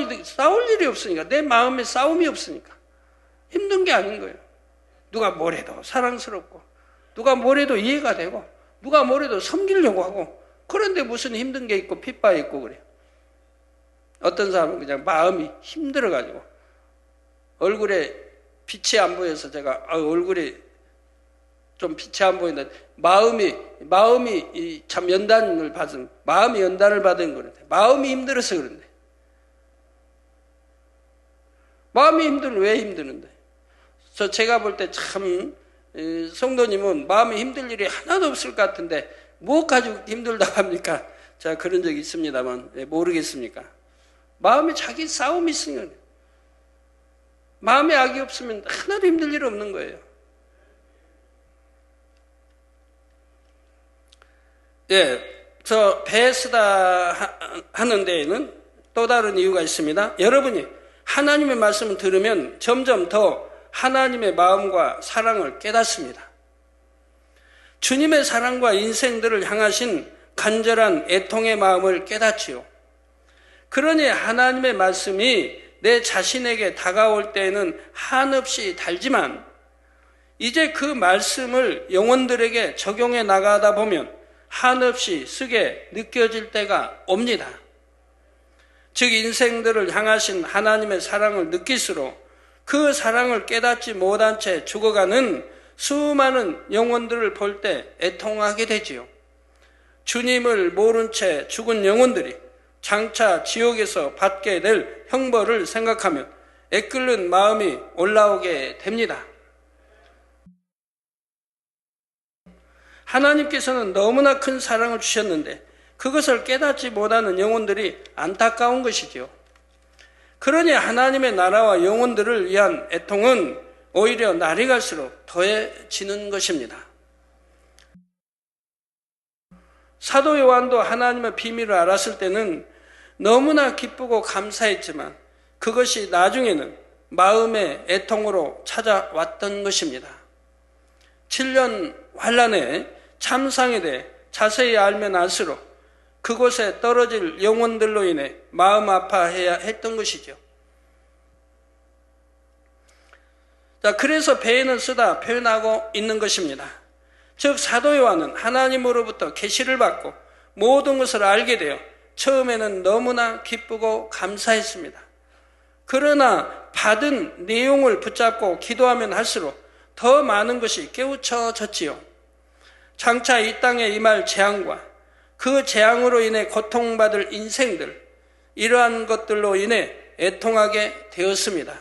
Speaker 3: 일이 없으니까. 내 마음에 싸움이 없으니까. 힘든 게 아닌 거예요. 누가 뭐래도 사랑스럽고 누가 뭐래도 이해가 되고 누가 뭐래도 섬기려고 하고 그런데 무슨 힘든 게 있고 핍박이 있고 그래요. 어떤 사람은 그냥 마음이 힘들어가지고 얼굴에 빛이 안 보여서 제가 얼굴이 좀 빛이 안 보인다. 마음이 참 연단을 받은 마음이 연단을 받은 그런데 마음이 힘들어서 그런데 마음이 왜 힘드는데? 제가 볼 때 참 성도님은 마음에 힘들 일이 하나도 없을 것 같은데 무엇 가지고 힘들다고 합니까? 자, 그런 적이 있습니다만 모르겠습니까? 마음에 자기 싸움이 있으면, 마음에 악이 없으면 하나도 힘들 일 없는 거예요. 저 베스다 하는 데에는 또 다른 이유가 있습니다. 여러분이 하나님의 말씀을 들으면 점점 더 하나님의 마음과 사랑을 깨닫습니다. 주님의 사랑과 인생들을 향하신 간절한 애통의 마음을 깨닫지요. 그러니 하나님의 말씀이 내 자신에게 다가올 때에는 한없이 달지만 이제 그 말씀을 영혼들에게 적용해 나가다 보면 한없이 쓰게 느껴질 때가 옵니다. 즉 인생들을 향하신 하나님의 사랑을 느낄수록 그 사랑을 깨닫지 못한 채 죽어가는 수많은 영혼들을 볼 때 애통하게 되지요. 주님을 모른 채 죽은 영혼들이 장차 지옥에서 받게 될 형벌을 생각하면 애끓는 마음이 올라오게 됩니다. 하나님께서는 너무나 큰 사랑을 주셨는데 그것을 깨닫지 못하는 영혼들이 안타까운 것이지요. 그러니 하나님의 나라와 영혼들을 위한 애통은 오히려 날이 갈수록 더해지는 것입니다. 사도 요한도 하나님의 비밀을 알았을 때는 너무나 기쁘고 감사했지만 그것이 나중에는 마음의 애통으로 찾아왔던 것입니다. 7년 환란의 참상에 대해 자세히 알면 알수록 그곳에 떨어질 영혼들로 인해 마음 아파해야 했던 것이죠. 자, 그래서 배에는 쓰다 표현하고 있는 것입니다. 즉 사도 요한은 하나님으로부터 계시를 받고 모든 것을 알게 되어 처음에는 너무나 기쁘고 감사했습니다. 그러나 받은 내용을 붙잡고 기도하면 할수록 더 많은 것이 깨우쳐졌지요. 장차 이 땅에 임할 재앙과 그 재앙으로 인해 고통받을 인생들, 이러한 것들로 인해 애통하게 되었습니다.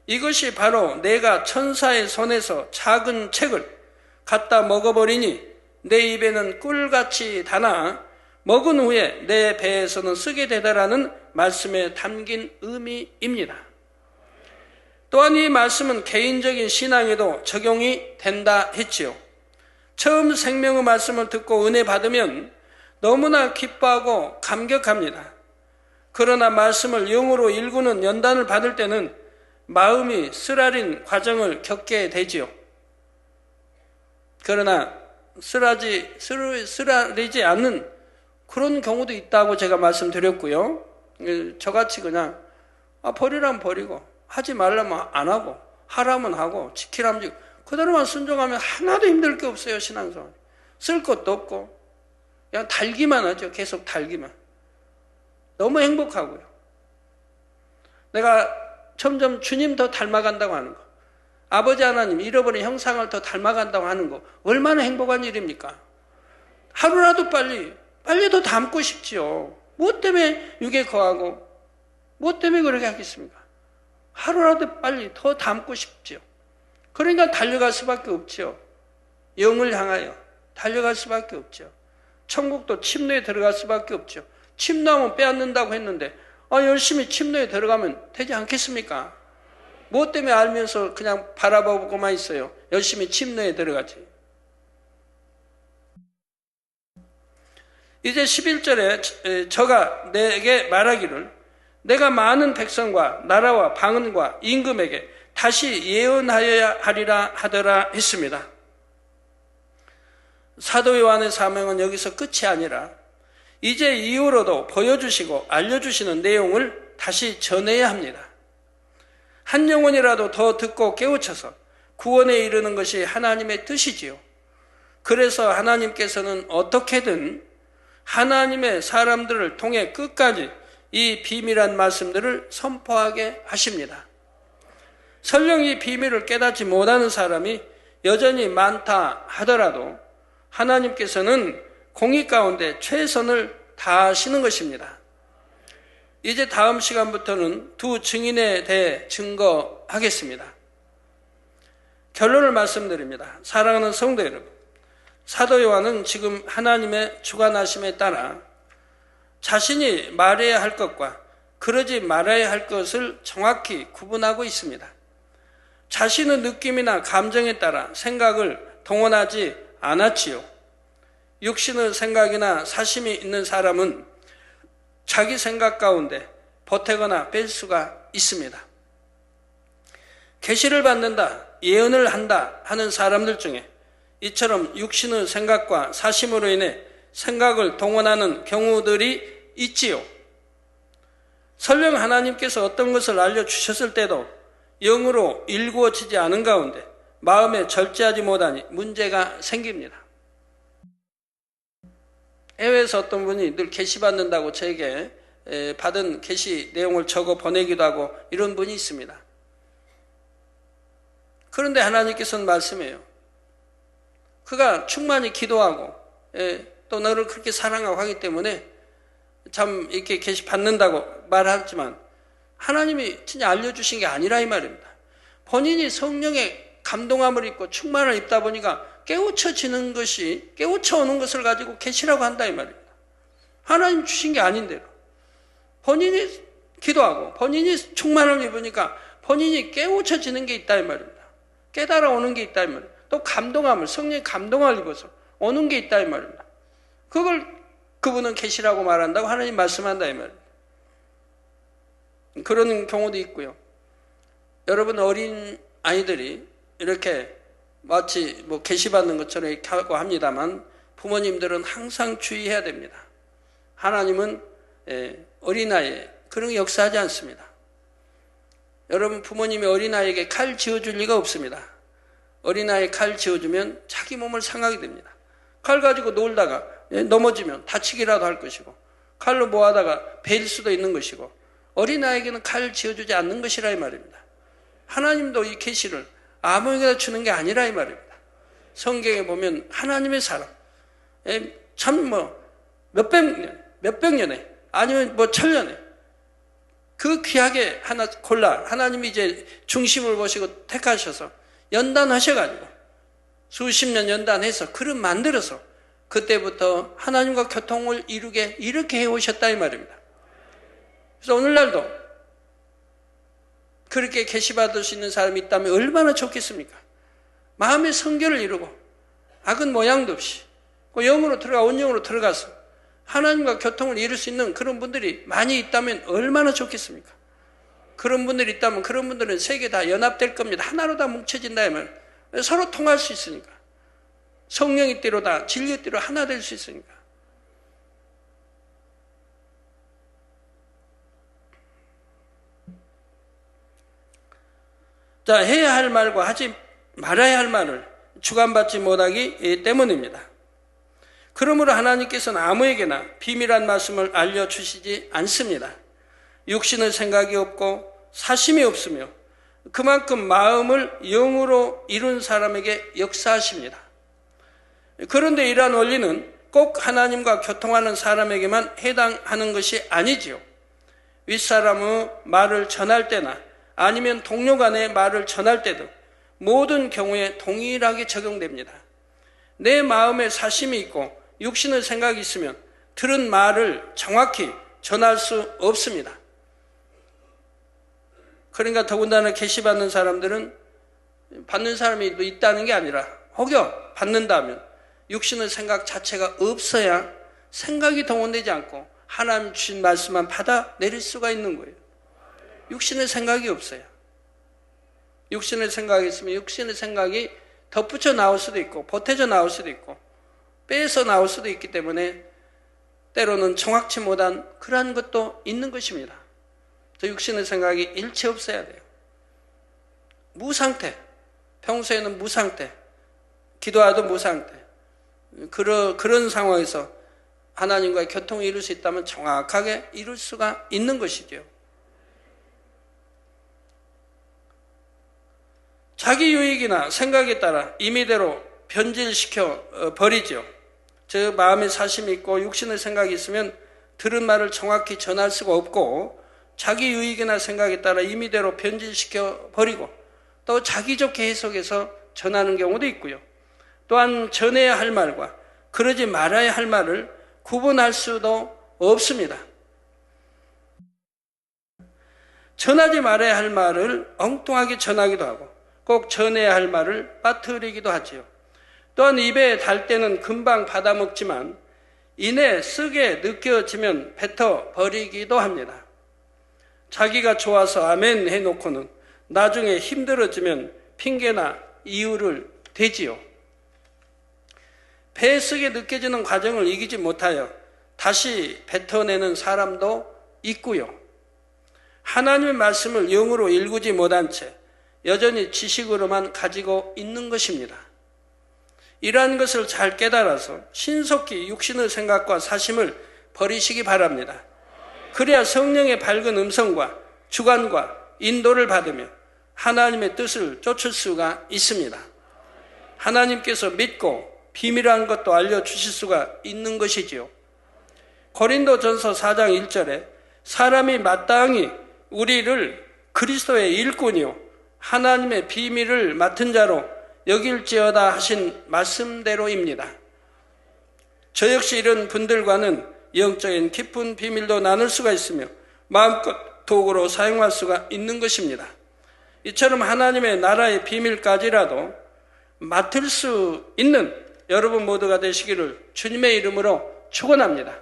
Speaker 3: 이것이 바로 내가 천사의 손에서 작은 책을 갖다 먹어버리니 내 입에는 꿀같이 달아 먹은 후에 내 배에서는 쓰게 되다라는 말씀에 담긴 의미입니다. 또한 이 말씀은 개인적인 신앙에도 적용이 된다 했지요. 처음 생명의 말씀을 듣고 은혜 받으면 너무나 기뻐하고 감격합니다. 그러나 말씀을 영으로 일구는 연단을 받을 때는 마음이 쓰라린 과정을 겪게 되지요. 그러나 쓰라리지 않는 그런 경우도 있다고 제가 말씀드렸고요. 저같이 그냥 버리라면 버리고 하지 말라면 안 하고 하라면 하고 지키라면 지키고 그대로만 순종하면 하나도 힘들 게 없어요. 신앙생활 쓸 것도 없고 그냥 달기만 하죠. 계속 달기만. 너무 행복하고요. 내가 점점 주님 더 닮아간다고 하는 거, 아버지 하나님 잃어버린 형상을 더 닮아간다고 하는 거 얼마나 행복한 일입니까? 하루라도 빨리 더 닮고 싶지요. 무엇 때문에 육에 거하고 무엇 때문에 그렇게 하겠습니까? 하루라도 빨리 더 닮고 싶지요. 그러니까 달려갈 수밖에 없죠. 영을 향하여 달려갈 수밖에 없죠. 천국도 침노에 들어갈 수밖에 없죠. 침노하면 빼앗는다고 했는데 열심히 침노에 들어가면 되지 않겠습니까? 무엇 때문에 알면서 그냥 바라보고만 있어요. 열심히 침노에 들어가지. 이제 11절에 저가 내게 말하기를 내가 많은 백성과 나라와 방언과 임금에게 다시 예언하여야 하리라 하더라 했습니다. 사도 요한의 사명은 여기서 끝이 아니라 이제 이후로도 보여주시고 알려주시는 내용을 다시 전해야 합니다. 한 영혼이라도 더 듣고 깨우쳐서 구원에 이르는 것이 하나님의 뜻이지요. 그래서 하나님께서는 어떻게든 하나님의 사람들을 통해 끝까지 이 비밀한 말씀들을 선포하게 하십니다. 설령 이 비밀을 깨닫지 못하는 사람이 여전히 많다 하더라도 하나님께서는 공의 가운데 최선을 다하시는 것입니다. 이제 다음 시간부터는 두 증인에 대해 증거하겠습니다. 결론을 말씀드립니다. 사랑하는 성도 여러분, 사도 요한은 지금 하나님의 주관하심에 따라 자신이 말해야 할 것과 그러지 말아야 할 것을 정확히 구분하고 있습니다. 자신의 느낌이나 감정에 따라 생각을 동원하지 않았지요. 육신의 생각이나 사심이 있는 사람은 자기 생각 가운데 보태거나 뺄 수가 있습니다. 계시를 받는다, 예언을 한다 하는 사람들 중에 이처럼 육신의 생각과 사심으로 인해 생각을 동원하는 경우들이 있지요. 설령 하나님께서 어떤 것을 알려주셨을 때도 영으로 일구어지지 않은 가운데 마음에 절제하지 못하니 문제가 생깁니다. 해외에서 어떤 분이 늘 계시 받는다고 저에게 받은 계시 내용을 적어 보내기도 하고 이런 분이 있습니다. 그런데 하나님께서는 말씀해요. 그가 충만히 기도하고 또 너를 그렇게 사랑하고 하기 때문에 참 이렇게 계시 받는다고 말하지만 하나님이 진짜 알려주신 게 아니라 이 말입니다. 본인이 성령의 감동함을 입고 충만을 입다 보니까 깨우쳐지는 것이, 깨우쳐오는 것을 가지고 계시라고 한다 이 말입니다. 하나님 주신 게 아닌데로 본인이 기도하고 본인이 충만을 입으니까 본인이 깨우쳐지는 게 있다 이 말입니다. 깨달아 오는 게 있다 이 말입니다. 또 감동함을, 성령의 감동을 입어서 오는 게 있다 이 말입니다. 그걸 그분은 계시라고 말한다고 하나님 말씀한다 이 말입니다. 그런 경우도 있고요. 여러분 어린 아이들이 이렇게 마치 뭐 계시받는 것처럼 이렇게 하고 합니다만 부모님들은 항상 주의해야 됩니다. 하나님은 어린아이에 그런 게 역사하지 않습니다. 여러분 부모님이 어린아이에게 칼 쥐어줄 리가 없습니다. 어린아이에 칼 쥐어주면 자기 몸을 상하게 됩니다. 칼 가지고 놀다가 넘어지면 다치기라도 할 것이고 칼로 뭐하다가 베일 수도 있는 것이고 어린아이에게는 칼 쥐어주지 않는 것이라 이 말입니다. 하나님도 이 계시를 아무에게나 주는 게 아니라 이 말입니다. 성경에 보면 하나님의 사람 참 뭐 몇백 년에 아니면 뭐 천년에 그 귀하게 하나 골라 하나님이 이제 중심을 보시고 택하셔서 연단하셔가지고 수십 년 연단해서 그릇 만들어서 그때부터 하나님과 교통을 이루게 이렇게 해오셨다 이 말입니다. 그래서 오늘날도 그렇게 계시받을 수 있는 사람이 있다면 얼마나 좋겠습니까? 마음의 성결을 이루고 악은 모양도 없이 영으로 들어가 온영으로 들어가서 하나님과 교통을 이룰 수 있는 그런 분들이 많이 있다면 얼마나 좋겠습니까? 그런 분들이 있다면 그런 분들은 세계 다 연합될 겁니다. 하나로 다 뭉쳐진다 하면 서로 통할 수 있으니까 성령의 띠로 다 진리의 띠로 하나 될 수 있으니까. 자, 해야 할 말과 하지 말아야 할 말을 주관받지 못하기 때문입니다. 그러므로 하나님께서는 아무에게나 비밀한 말씀을 알려주시지 않습니다. 육신의 생각이 없고 사심이 없으며 그만큼 마음을 영으로 이룬 사람에게 역사하십니다. 그런데 이러한 원리는 꼭 하나님과 교통하는 사람에게만 해당하는 것이 아니지요. 윗사람의 말을 전할 때나 아니면 동료 간의 말을 전할 때도 모든 경우에 동일하게 적용됩니다. 내 마음에 사심이 있고 육신의 생각이 있으면 들은 말을 정확히 전할 수 없습니다. 그러니까 더군다나 계시받는 사람들은 받는 사람이 있다는 게 아니라 혹여 받는다면 육신의 생각 자체가 없어야 생각이 동원되지 않고 하나님 주신 말씀만 받아내릴 수가 있는 거예요. 육신의 생각이 없어요. 육신의 생각이 있으면 육신의 생각이 덧붙여 나올 수도 있고 보태져 나올 수도 있고 빼서 나올 수도 있기 때문에 때로는 정확치 못한 그러한 것도 있는 것입니다. 저 육신의 생각이 일체 없어야 돼요. 무상태, 평소에는 무상태, 기도하도 무상태. 그런 상황에서 하나님과의 교통을 이룰 수 있다면 정확하게 이룰 수가 있는 것이죠. 자기 유익이나 생각에 따라 임의대로 변질시켜 버리죠. 저 마음에 사심이 있고 육신의 생각이 있으면 들은 말을 정확히 전할 수가 없고 자기 유익이나 생각에 따라 임의대로 변질시켜 버리고 또 자기 좋게 해석해서 전하는 경우도 있고요. 또한 전해야 할 말과 그러지 말아야 할 말을 구분할 수도 없습니다. 전하지 말아야 할 말을 엉뚱하게 전하기도 하고 꼭 전해야 할 말을 빠뜨리기도 하지요. 또한 입에 달 때는 금방 받아먹지만 이내 쓰게 느껴지면 뱉어 버리기도 합니다. 자기가 좋아서 아멘 해놓고는 나중에 힘들어지면 핑계나 이유를 대지요. 배에 쓰게 느껴지는 과정을 이기지 못하여 다시 뱉어내는 사람도 있고요. 하나님의 말씀을 영으로 일구지 못한 채 여전히 지식으로만 가지고 있는 것입니다. 이러한 것을 잘 깨달아서 신속히 육신의 생각과 사심을 버리시기 바랍니다. 그래야 성령의 밝은 음성과 주관과 인도를 받으며 하나님의 뜻을 쫓을 수가 있습니다. 하나님께서 믿고 비밀한 것도 알려주실 수가 있는 것이지요. 고린도전서 4장 1절에 사람이 마땅히 우리를 그리스도의 일꾼이요 하나님의 비밀을 맡은 자로 여길지어다 하신 말씀대로입니다. 저 역시 이런 분들과는 영적인 깊은 비밀도 나눌 수가 있으며 마음껏 도구로 사용할 수가 있는 것입니다. 이처럼 하나님의 나라의 비밀까지라도 맡을 수 있는 여러분 모두가 되시기를 주님의 이름으로 축원합니다.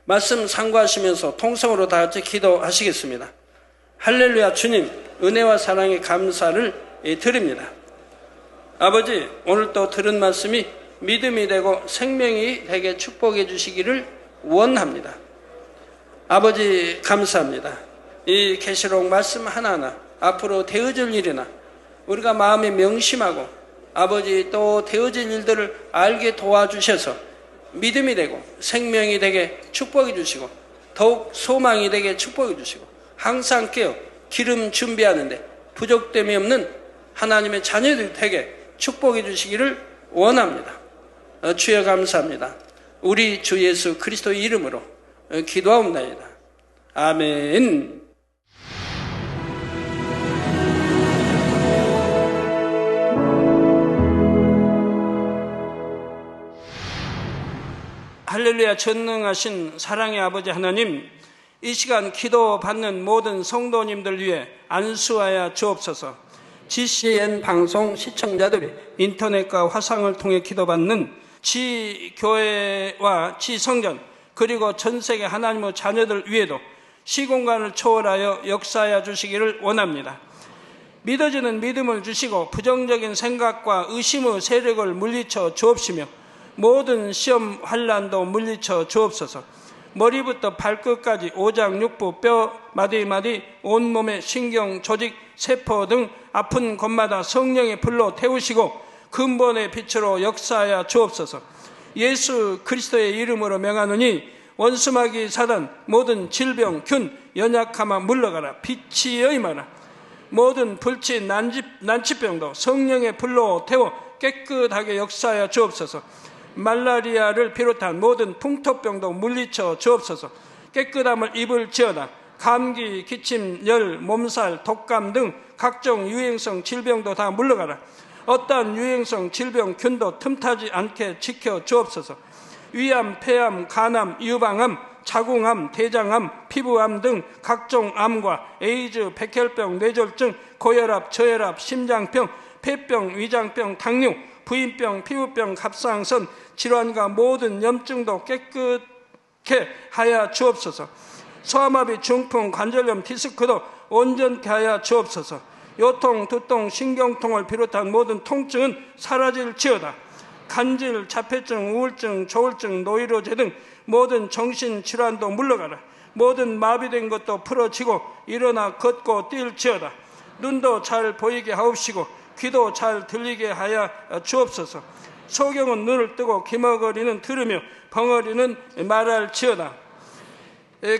Speaker 3: 말씀 상고하시면서 통성으로 다 같이 기도하시겠습니다. 할렐루야. 주님 은혜와 사랑에 감사를 드립니다. 아버지, 오늘 또 들은 말씀이 믿음이 되고 생명이 되게 축복해 주시기를 원합니다. 아버지 감사합니다. 이 계시록 말씀 하나하나 앞으로 되어질 일이나 우리가 마음에 명심하고 아버지 또 되어질 일들을 알게 도와주셔서 믿음이 되고 생명이 되게 축복해 주시고 더욱 소망이 되게 축복해 주시고 항상 깨어 기름 준비하는데 부족됨이 없는 하나님의 자녀들이 되게 축복해 주시기를 원합니다. 주여 감사합니다. 우리 주 예수 그리스도의 이름으로 기도하옵나이다. 아멘. 할렐루야. 전능하신 사랑의 아버지 하나님, 이 시간 기도받는 모든 성도님들 위해 안수하여 주옵소서. GCN 방송 시청자들이 인터넷과 화상을 통해 기도받는 지교회와 지성전 그리고 전세계 하나님의 자녀들 위에도 시공간을 초월하여 역사하여 주시기를 원합니다. 믿어지는 믿음을 주시고 부정적인 생각과 의심의 세력을 물리쳐 주옵시며 모든 시험 환난도 물리쳐 주옵소서. 머리부터 발끝까지 오장육부 뼈 마디마디 온몸의 신경 조직 세포 등 아픈 곳마다 성령의 불로 태우시고 근본의 빛으로 역사하여 주옵소서. 예수 그리스도의 이름으로 명하노니 원수마귀 사단 모든 질병 균 연약함아 물러가라. 빛이 임하라. 모든 불치 난치병도 성령의 불로 태워 깨끗하게 역사하여 주옵소서. 말라리아를 비롯한 모든 풍토병도 물리쳐 주옵소서. 깨끗함을 입을지어다. 감기, 기침, 열, 몸살, 독감 등 각종 유행성 질병도 다 물러가라. 어떠한 유행성 질병 균도 틈타지 않게 지켜 주옵소서. 위암, 폐암, 간암, 유방암, 자궁암, 대장암, 피부암 등 각종 암과 에이즈, 백혈병, 뇌졸중, 고혈압, 저혈압, 심장병, 폐병, 위장병, 당뇨, 부인병, 피부병, 갑상선, 질환과 모든 염증도 깨끗게 하여 주옵소서. 소아마비, 중풍, 관절염, 디스크도 온전케 하여 주옵소서. 요통, 두통, 신경통을 비롯한 모든 통증은 사라질지어다. 간질, 자폐증, 우울증, 조울증, 노이로제 등 모든 정신질환도 물러가라. 모든 마비된 것도 풀어지고 일어나 걷고 뛸지어다. 눈도 잘 보이게 하옵시고 귀도 잘 들리게 하여 주옵소서. 소경은 눈을 뜨고 기머거리는 들으며 벙어리는 말할지어다.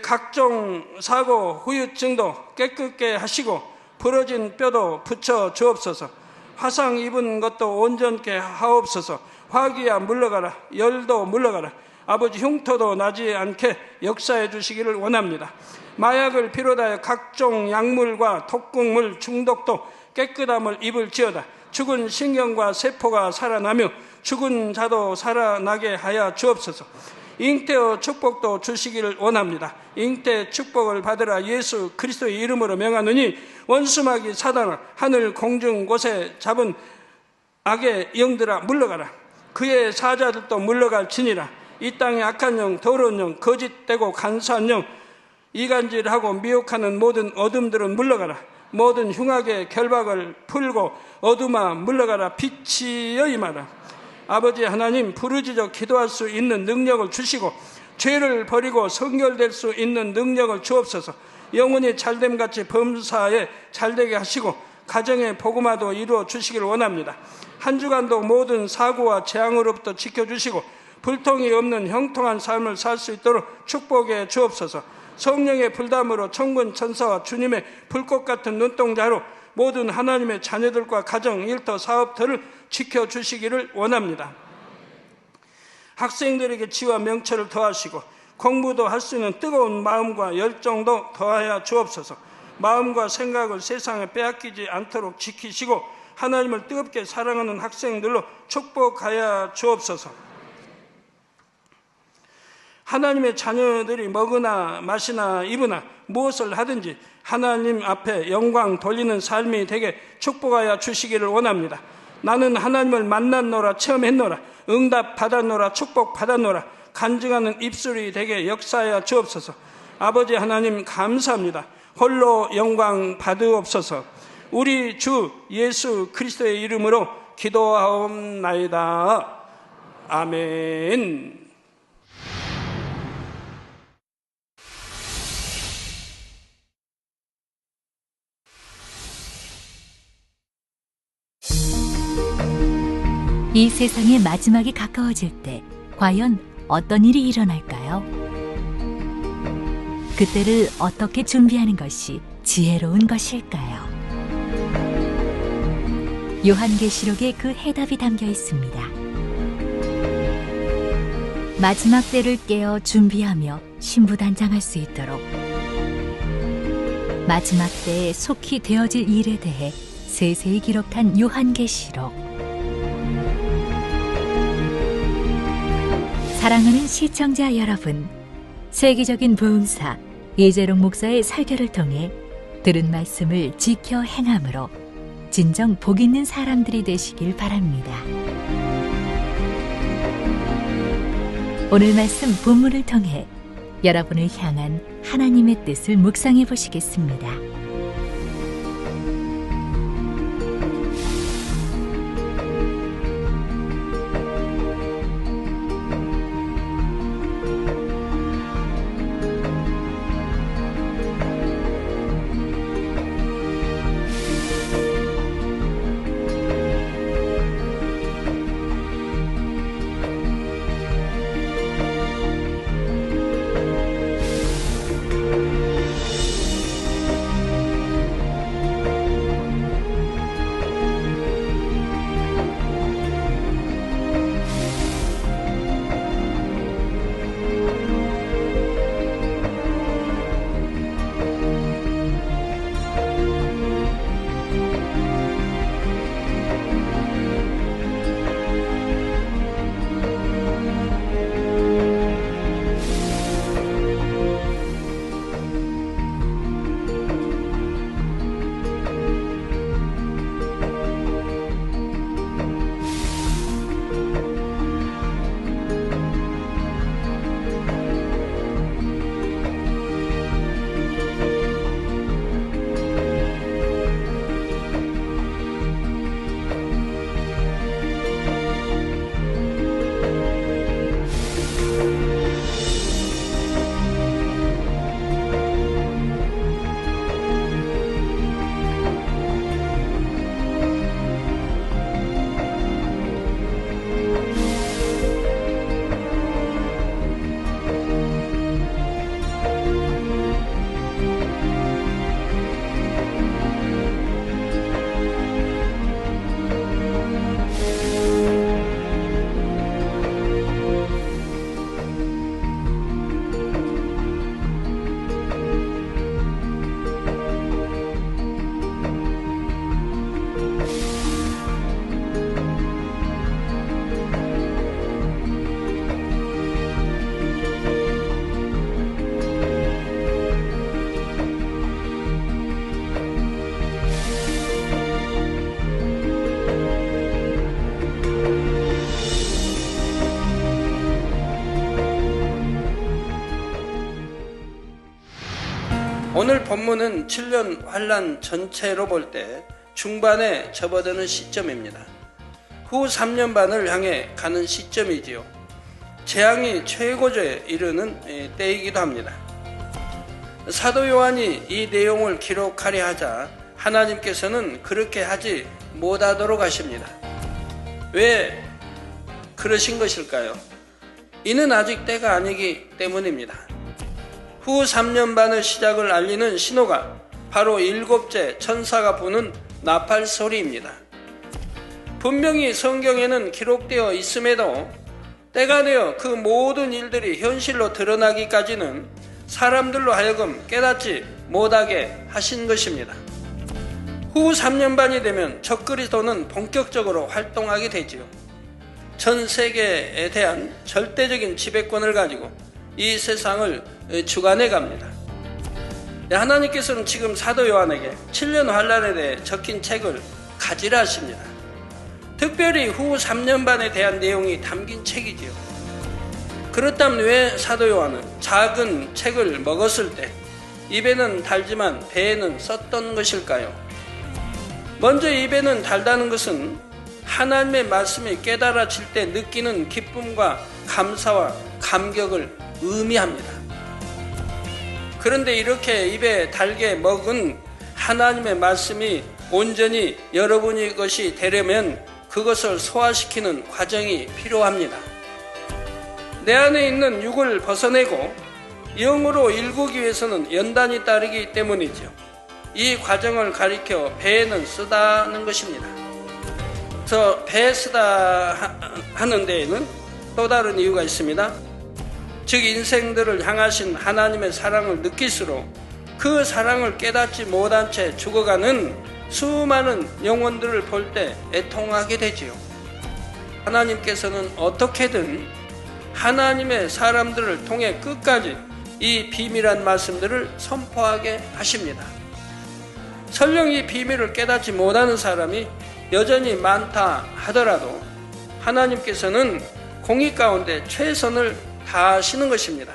Speaker 3: 각종 사고 후유증도 깨끗게 하시고 부러진 뼈도 붙여 주옵소서. 화상 입은 것도 온전케 하옵소서. 화기야 물러가라. 열도 물러가라. 아버지 흉터도 나지 않게 역사해 주시기를 원합니다. 마약을 비롯하여 각종 약물과 독극물 중독도 깨끗함을 입을지어다. 죽은 신경과 세포가 살아나며 죽은 자도 살아나게 하여 주옵소서. 잉태의 축복도 주시기를 원합니다. 잉태 축복을 받으라 예수 그리스도의 이름으로 명하노니 원수마귀 사단아 하늘 공중 곳에 잡은 악의 영들아 물러가라. 그의 사자들도 물러갈지니라. 이 땅의 악한 영, 더러운 영, 거짓되고 간사한 영, 이간질하고 미혹하는 모든 어둠들은 물러가라. 모든 흉악의 결박을 풀고 어둠아 물러가라. 빛이여 임하라. 아버지 하나님, 부르짖어 기도할 수 있는 능력을 주시고 죄를 버리고 성결될 수 있는 능력을 주옵소서. 영혼이 잘됨같이 범사에 잘되게 하시고 가정의 복음화도 이루어 주시길 원합니다. 한 주간도 모든 사고와 재앙으로부터 지켜주시고 불통이 없는 형통한 삶을 살 수 있도록 축복해 주옵소서. 성령의 불담으로 천군 천사와 주님의 불꽃 같은 눈동자로 모든 하나님의 자녀들과 가정, 일터, 사업들을 지켜주시기를 원합니다. 학생들에게 지와 명철을 더하시고 공부도 할 수 있는 뜨거운 마음과 열정도 더하여 주옵소서. 마음과 생각을 세상에 빼앗기지 않도록 지키시고 하나님을 뜨겁게 사랑하는 학생들로 축복하여 주옵소서. 하나님의 자녀들이 먹으나 마시나 입으나 무엇을 하든지 하나님 앞에 영광 돌리는 삶이 되게 축복하여 주시기를 원합니다. 나는 하나님을 만났노라, 체험했노라, 응답 받았노라, 축복 받았노라, 간증하는 입술이 되게 역사하여 주옵소서. 아버지 하나님 감사합니다. 홀로 영광 받으옵소서. 우리 주 예수 그리스도의 이름으로 기도하옵나이다. 아멘.
Speaker 1: 이 세상의 마지막이 가까워질 때 과연 어떤 일이 일어날까요? 그때를 어떻게 준비하는 것이 지혜로운 것일까요? 요한계시록에 그 해답이 담겨 있습니다. 마지막 때를 깨어 준비하며 신부단장할 수 있도록 마지막 때에 속히 되어질 일에 대해 세세히 기록한 요한계시록. 사랑하는 시청자 여러분, 세계적인 부흥사 이재롱 목사의 설교를 통해 들은 말씀을 지켜 행함으로 진정 복 있는 사람들이 되시길 바랍니다. 오늘 말씀 본문을 통해 여러분을 향한 하나님의 뜻을 묵상해 보시겠습니다.
Speaker 3: 오늘 본문은 7년 환란 전체로 볼 때 중반에 접어드는 시점입니다. 후 3년 반을 향해 가는 시점이지요. 재앙이 최고조에 이르는 때이기도 합니다. 사도 요한이 이 내용을 기록하려 하자 하나님께서는 그렇게 하지 못하도록 하십니다. 왜 그러신 것일까요? 이는 아직 때가 아니기 때문입니다. 후 3년 반의 시작을 알리는 신호가 바로 7째 천사가 부는 나팔 소리입니다. 분명히 성경에는 기록되어 있음에도 때가 되어 그 모든 일들이 현실로 드러나기까지는 사람들로 하여금 깨닫지 못하게 하신 것입니다. 후 3년 반이 되면 적그리스도는 본격적으로 활동하게 되지요. 전 세계에 대한 절대적인 지배권을 가지고 이 세상을 주관해 갑니다. 하나님께서는 지금 사도 요한에게 7년 환란에 대해 적힌 책을 가지라 하십니다. 특별히 후 3년 반에 대한 내용이 담긴 책이지요. 그렇다면 왜 사도 요한은 작은 책을 먹었을 때 입에는 달지만 배에는 썼던 것일까요? 먼저 입에는 달다는 것은 하나님의 말씀이 깨달아질 때 느끼는 기쁨과 감사와 감격을 의미합니다. 그런데 이렇게 입에 달게 먹은 하나님의 말씀이 온전히 여러분의 것이 되려면 그것을 소화시키는 과정이 필요합니다. 내 안에 있는 육을 벗어내고 영으로 일구기 위해서는 연단이 따르기 때문이죠. 이 과정을 가리켜 배에는 쓰다는 것입니다. 그래서 배에 쓰다 하는 데에는 또 다른 이유가 있습니다. 즉 인생들을 향하신 하나님의 사랑을 느낄수록 그 사랑을 깨닫지 못한 채 죽어가는 수많은 영혼들을 볼 때 애통하게 되지요. 하나님께서는 어떻게든 하나님의 사람들을 통해 끝까지 이 비밀한 말씀들을 선포하게 하십니다. 설령 이 비밀을 깨닫지 못하는 사람이 여전히 많다 하더라도 하나님께서는 공의 가운데 최선을 다하시는 것입니다.